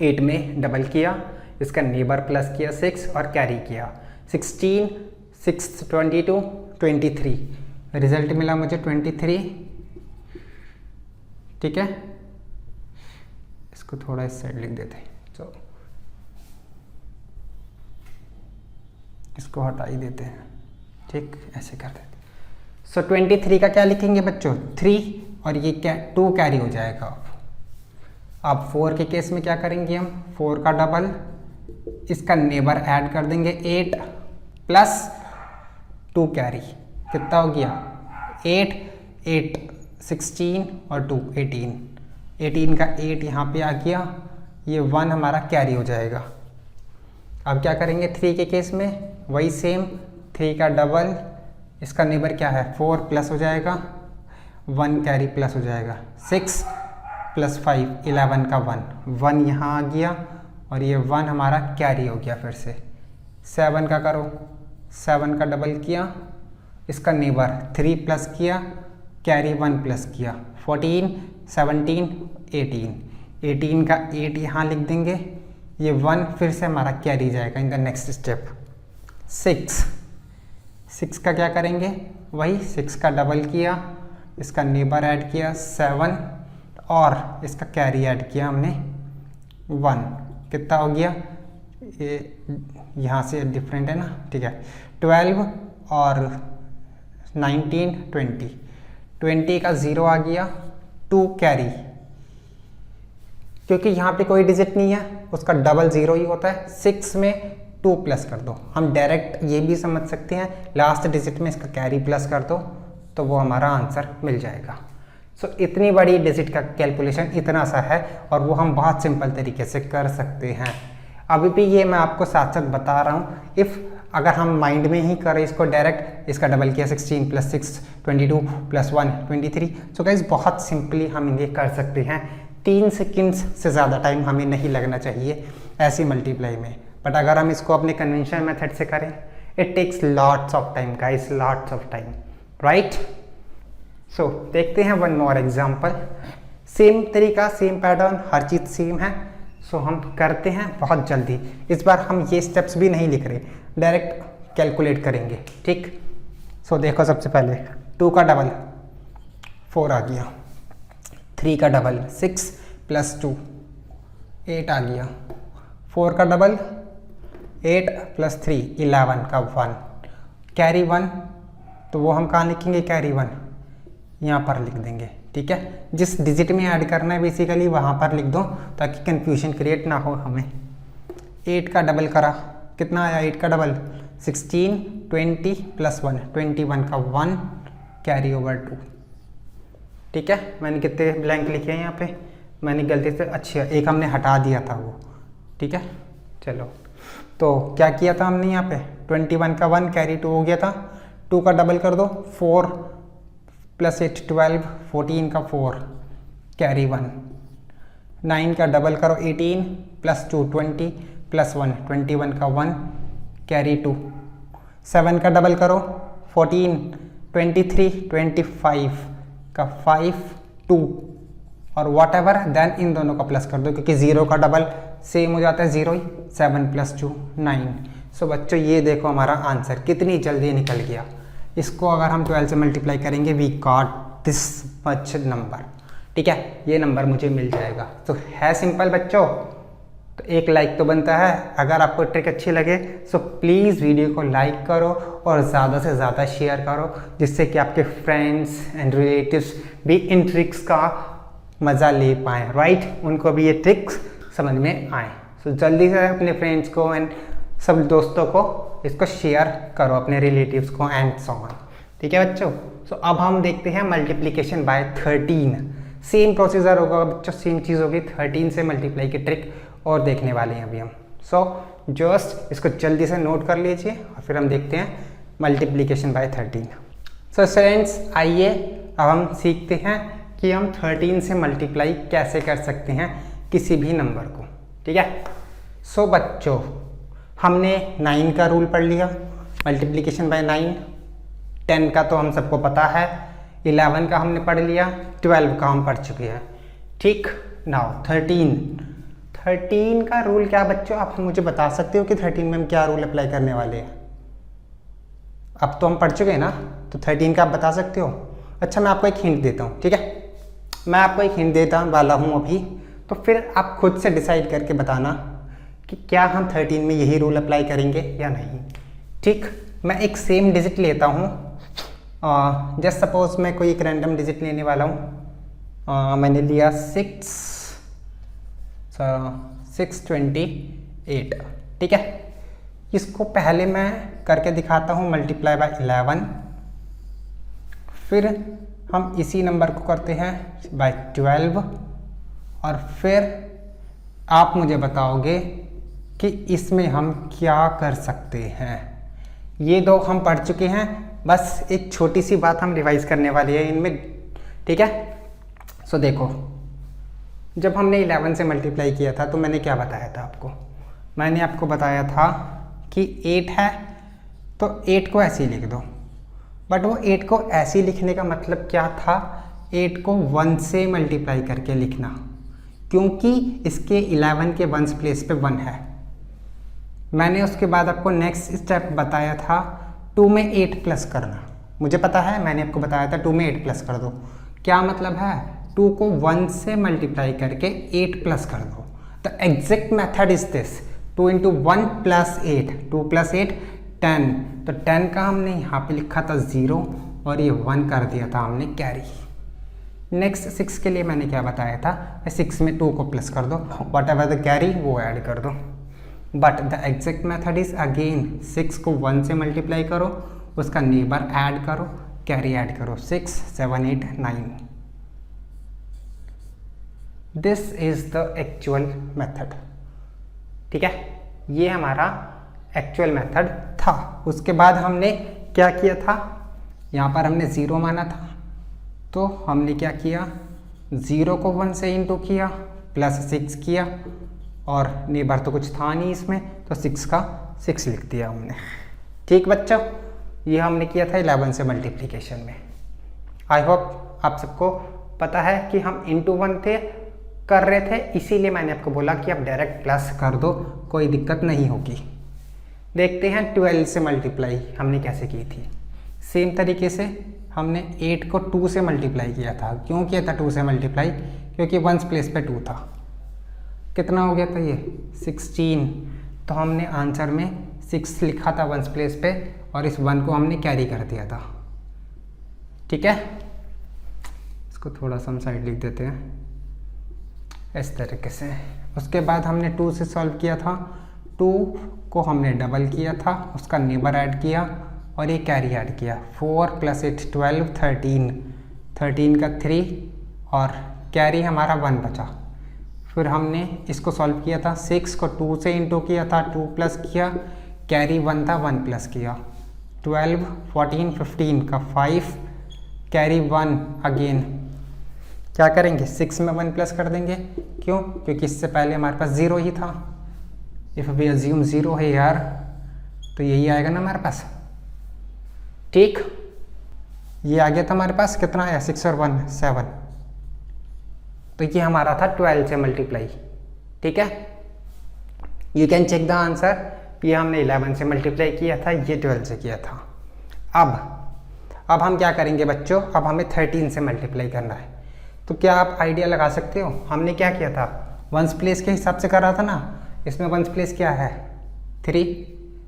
8 में डबल किया, इसका नेबर प्लस किया 6 और कैरी किया 16 6 22 23, रिजल्ट मिला मुझे 23, ठीक है। इसको थोड़ा इस साइड लिख देते हैं, तो इसको हटा ही देते हैं, ठीक, ऐसे कर देते। सो 23 का क्या लिखेंगे बच्चों, 3, और ये क्या 2 कैरी हो जाएगा। अब 4 के केस में क्या करेंगे हम, 4 का डबल, इसका नेबर ऐड कर देंगे 8 प्लस 2 कैरी, कितना हो गया 8 8 16 और 2 18, 18 का 8 यहाँ पे आ गया, ये 1 हमारा कैरी हो जाएगा। अब क्या करेंगे 3 के केस में, वही सेम, 3 का डबल, इसका नेबर क्या है 4 प्लस हो जाएगा, 1 कैरी प्लस हो जाएगा, 6 प्लस 5 11 का 1 यहाँ आ गया, और ये 1 हमारा कैरी हो गया। फिर से 7 का करो, 7 का डबल किया, इसका नेबर 3 प्लस किया, कैरी 1 प्लस किया, 14 17 18, 18 का 8 यहाँ लिख देंगे, ये 1 फिर से हमारा कैरी जाएगा इन द नेक्स्ट स्टेप। 6 का क्या करेंगे, वही 6 का डबल किया, इसका नेबर ऐड किया 7, और इसका कैरी ऐड किया हमने 1, कितना हो गया, ये यहाँ से डिफरेंट है ना, ठीक है। 12 और 19 20 का 0 आ गया, 2 कैरी, क्योंकि यहाँ पे कोई डिजिट नहीं है, उसका डबल 0 ही होता है। 6 में 2 प्लस कर दो, हम डायरेक्ट ये भी समझ सकते हैं, लास्ट डिजिट में इसका कैरी प्लस कर दो तो वो हमारा आंसर मिल जाएगा। सो इतनी बड़ी डिजिट का कैलकुलेशन इतना सा है और वो हम बहुत सिंपल तरीके से कर सकते हैं। अभी भी ये मैं आपको साथ साथ बता रहा हूँ। इफ़ अगर हम माइंड में ही करें इसको डायरेक्ट, इसका डबल किया 16 + 6 22 + 1 23। सो गाइस बहुत सिंपली हम ये कर सकते हैं। 3 सेकेंड्स से ज़्यादा टाइम हमें नहीं लगना चाहिए ऐसी मल्टीप्लाई में। बट अगर हम इसको अपने कन्वेंशनल मेथड से करें, it takes lots of time guys, lots of time, right. So देखते हैं वन मोर एग्जाम्पल। सेम तरीका, सेम पैटर्न, हर चीज़ सेम है। सो हम करते हैं बहुत जल्दी। इस बार हम ये स्टेप्स भी नहीं लिख रहे, डायरेक्ट कैलकुलेट करेंगे, ठीक। सो देखो सबसे पहले 2 का डबल 4 आ गया, 3 का डबल 6 + 2 8 आ गया, 4 का डबल 8 + 3 11 का 1, कैरी 1, तो वो हम कहाँ लिखेंगे, कैरी 1 यहाँ पर लिख देंगे, ठीक है। जिस डिजिट में ऐड करना है बेसिकली वहाँ पर लिख दो ताकि कंफ्यूजन क्रिएट ना हो हमें। 8 का डबल करा, कितना आया 8 का डबल 16 20 + 1 21 का 1, कैरी ओवर 2, ठीक है। मैंने कितने ब्लैंक लिखे हैं यहाँ पे, मैंने गलती से, अच्छा एक हमने हटा दिया था वो, ठीक है। चलो तो क्या किया था हमने यहाँ पे, 21 का 1 कैरी 2 हो गया था। 2 का डबल कर दो, 4 + 8 12 14 का 4 कैरी 1, 9 का डबल करो 18 + 2 20 + 1 21 का 1 कैरी 2, 7 का डबल करो 14 23 25 का 5 2 और वॉट एवर, देन इन दोनों का प्लस कर दो क्योंकि 0 का डबल सेम हो जाता है 0 ही, 7 + 2 9। सो बच्चों ये देखो हमारा आंसर कितनी जल्दी निकल गया। इसको अगर हम 12 से मल्टीप्लाई करेंगे, we got this much number, ठीक है, ये नंबर मुझे मिल जाएगा। तो है सिंपल बच्चों। तो एक लाइक तो बनता है। अगर आपको ट्रिक अच्छी लगे सो प्लीज़ वीडियो को लाइक करो और ज़्यादा से ज़्यादा शेयर करो, जिससे कि आपके फ्रेंड्स एंड रिलेटिव्स भी इन ट्रिक्स का मज़ा ले पाएँ, राइट, उनको भी ये ट्रिक्स समझ में आए। सो जल्दी से अपने फ्रेंड्स को एंड सब दोस्तों को इसको शेयर करो, अपने रिलेटिव्स को एंड सो ऑन, ठीक है बच्चों। सो अब हम देखते हैं मल्टीप्लिकेशन बाय 13। सेम प्रोसीजर होगा बच्चों, सेम चीज़ होगी, 13 से मल्टीप्लाई की ट्रिक और देखने वाले हैं अभी हम। सो जस्ट इसको जल्दी से नोट कर लीजिए और फिर हम देखते हैं मल्टीप्लिकेशन बाय 13। सो स्टूडेंट्स आइए अब हम सीखते हैं कि हम 13 से मल्टीप्लाई कैसे कर सकते हैं किसी भी नंबर को, ठीक है। सो बच्चों हमने 9 का रूल पढ़ लिया, मल्टीप्लिकेशन बाय 9। 10 का तो हम सबको पता है, 11 का हमने पढ़ लिया, 12 का हम पढ़ चुके हैं, ठीक। नाउ 13 का रूल क्या बच्चों, आप मुझे बता सकते हो कि 13 में हम क्या रूल अप्लाई करने वाले हैं। अब तो हम पढ़ चुके हैं ना, तो 13 का आप बता सकते हो। अच्छा मैं आपको एक हिंट देता हूँ, ठीक है, मैं आपको एक हिंट देता वाला हूँ अभी, तो फिर आप खुद से डिसाइड करके बताना कि क्या हम 13 में यही रूल अप्लाई करेंगे या नहीं, ठीक। मैं एक सेम डिजिट लेता हूँ, जस्ट सपोज मैं कोई एक रैंडम डिजिट लेने वाला हूँ। मैंने लिया 628, ठीक है। इसको पहले मैं करके दिखाता हूँ मल्टीप्लाई बाय 11, फिर हम इसी नंबर को करते हैं बाय 12 और फिर आप मुझे बताओगे कि इसमें हम क्या कर सकते हैं। ये दो हम पढ़ चुके हैं, बस एक छोटी सी बात हम रिवाइज करने वाले हैं इनमें, ठीक है। सो देखो जब हमने 11 से मल्टीप्लाई किया था तो मैंने क्या बताया था आपको, मैंने आपको बताया था कि 8 है तो 8 को ऐसे ही लिख दो। बट वो 8 को ऐसे ही लिखने का मतलब क्या था, 8 को 1 से मल्टीप्लाई करके लिखना, क्योंकि इसके 11 के 1s प्लेस पे 1 है। मैंने उसके बाद आपको नेक्स्ट स्टेप बताया था 2 में 8 प्लस करना। मुझे पता है, मैंने आपको बताया था 2 में 8 प्लस कर दो। क्या मतलब है, 2 को 1 से मल्टीप्लाई करके 8 प्लस कर दो। The exact method is this, 2 × 1 + 8, 2 + 8 10। तो 10 का हमने यहाँ पे लिखा था 0 और ये 1 कर दिया था हमने कैरी। नेक्स्ट 6 के लिए मैंने क्या बताया था, 6 में 2 को प्लस कर दो, वट एवर द कैरी वो ऐड कर दो। But the exact method is again 6 को 1 से मल्टीप्लाई करो, उसका नेबर ऐड करो, कैरी ऐड करो, 6 7 8 9। This is the actual method. ठीक है, ये हमारा एक्चुअल मेथड था। उसके बाद हमने क्या किया था, यहाँ पर हमने 0 माना था, तो हमने क्या किया, 0 को 1 से इंटू किया, प्लस 6 किया, और नेबर तो कुछ था नहीं इसमें, तो 6 का 6 लिख दिया हमने। ठीक बच्चों, ये हमने किया था 11 से मल्टीप्लिकेशन में। आई होप आप सबको पता है कि हम इंटू 1 थे कर रहे थे, इसीलिए मैंने आपको बोला कि आप डायरेक्ट प्लस कर दो, कोई दिक्कत नहीं होगी। देखते हैं 12 से मल्टीप्लाई हमने कैसे की थी। सेम तरीके से हमने 8 को 2 से मल्टीप्लाई किया था। क्यों किया था 2 से मल्टीप्लाई, क्योंकि 1s प्लेस पे 2 था। कितना हो गया था ये 16, तो हमने आंसर में 6 लिखा था 1s प्लेस पे, और इस 1 को हमने कैरी कर दिया था। ठीक है, इसको थोड़ा सा हम साइड लिख देते हैं इस तरीके से। उसके बाद हमने 2 से सॉल्व किया था, 2 को हमने डबल किया था, उसका नेबर ऐड किया और ये कैरी ऐड किया। 4 + 8 12, 13 का 3 और कैरी हमारा 1 बचा। फिर हमने इसको सॉल्व किया था, 6 को 2 से इंटू किया था, 2 प्लस किया, कैरी 1 था, 1 प्लस किया। 12, 14, 15 का 5, कैरी 1 अगेन। क्या करेंगे, 6 में 1 प्लस कर देंगे। क्यों, क्योंकि इससे पहले हमारे पास 0 ही था। इफ वी अज्यूम 0 है यार, तो यही आएगा ना हमारे पास। ठीक, ये आ गया था हमारे पास, कितना आया 6 और 1 7। तो ये हमारा था 12 से मल्टीप्लाई। ठीक है, you can check the answer. ये हमने 11 से मल्टीप्लाई किया था, ये 12 से किया था। अब हम क्या करेंगे बच्चों, अब हमें 13 से मल्टीप्लाई करना है। तो क्या आप आइडिया लगा सकते हो, हमने क्या किया था, 1s प्लेस के हिसाब से कर रहा था ना। इसमें 1s प्लेस क्या है 3,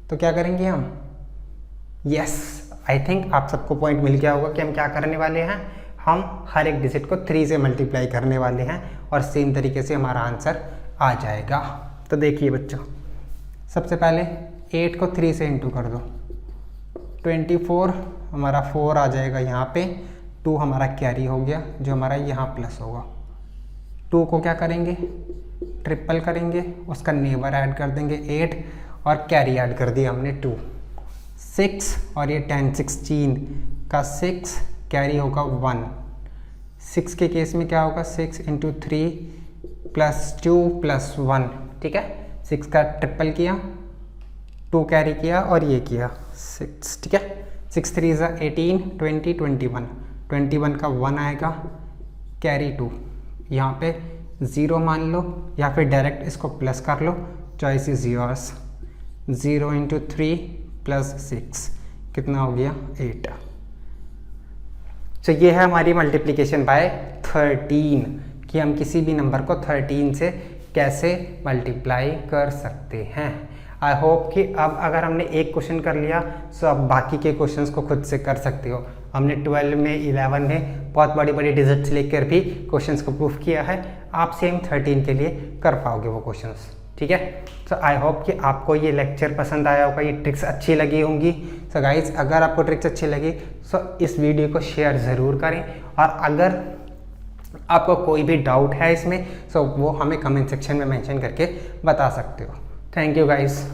तो क्या करेंगे हम, यस आई थिंक आप सबको पॉइंट मिल गया होगा कि हम क्या करने वाले हैं। हम हर एक डिजिट को 3 से मल्टीप्लाई करने वाले हैं और सेम तरीके से हमारा आंसर आ जाएगा। तो देखिए बच्चों, सबसे पहले 8 को 3 से इंटू कर दो, 24 हमारा 4 आ जाएगा यहाँ पे, 2 हमारा कैरी हो गया जो हमारा यहाँ प्लस होगा। 2 को क्या करेंगे, ट्रिपल करेंगे, उसका नेबर ऐड कर देंगे 8 और कैरी ऐड कर दिया हमने 2। 6 और ये 10 16 का 6, कैरी होगा 1। 6 के केस में क्या होगा, 6 × 3 + 2 + 1। ठीक है, 6 का ट्रिपल किया, 2 कैरी किया और ये किया 6। ठीक है, 6 3 = 18, 20 21, 21 का 1 आएगा, कैरी 2। यहाँ पे 0 मान लो या फिर डायरेक्ट इसको प्लस कर लो, चॉइस इज योर्स। 0 × 3 + 6 कितना हो गया 8। तो ये है हमारी मल्टीप्लिकेशन बाय 13 कि हम किसी भी नंबर को 13 से कैसे मल्टीप्लाई कर सकते हैं। आई होप कि अब अगर हमने एक क्वेश्चन कर लिया तो अब बाकी के क्वेश्चंस को खुद से कर सकते हो। हमने 12 में 11 में बहुत बड़ी बड़ी डिजिट्स लेकर भी क्वेश्चंस को प्रूफ किया है, आप सेम 13 के लिए कर पाओगे वो क्वेश्चंस। ठीक है, तो आई होप कि आपको ये लेक्चर पसंद आया होगा, ये ट्रिक्स अच्छी लगी होंगी। सो गाइज, अगर आपको ट्रिक्स अच्छी लगी तो इस वीडियो को शेयर ज़रूर करें, और अगर आपको कोई भी डाउट है इसमें तो वो हमें कमेंट सेक्शन में मेंशन करके बता सकते हो। Thank you guys.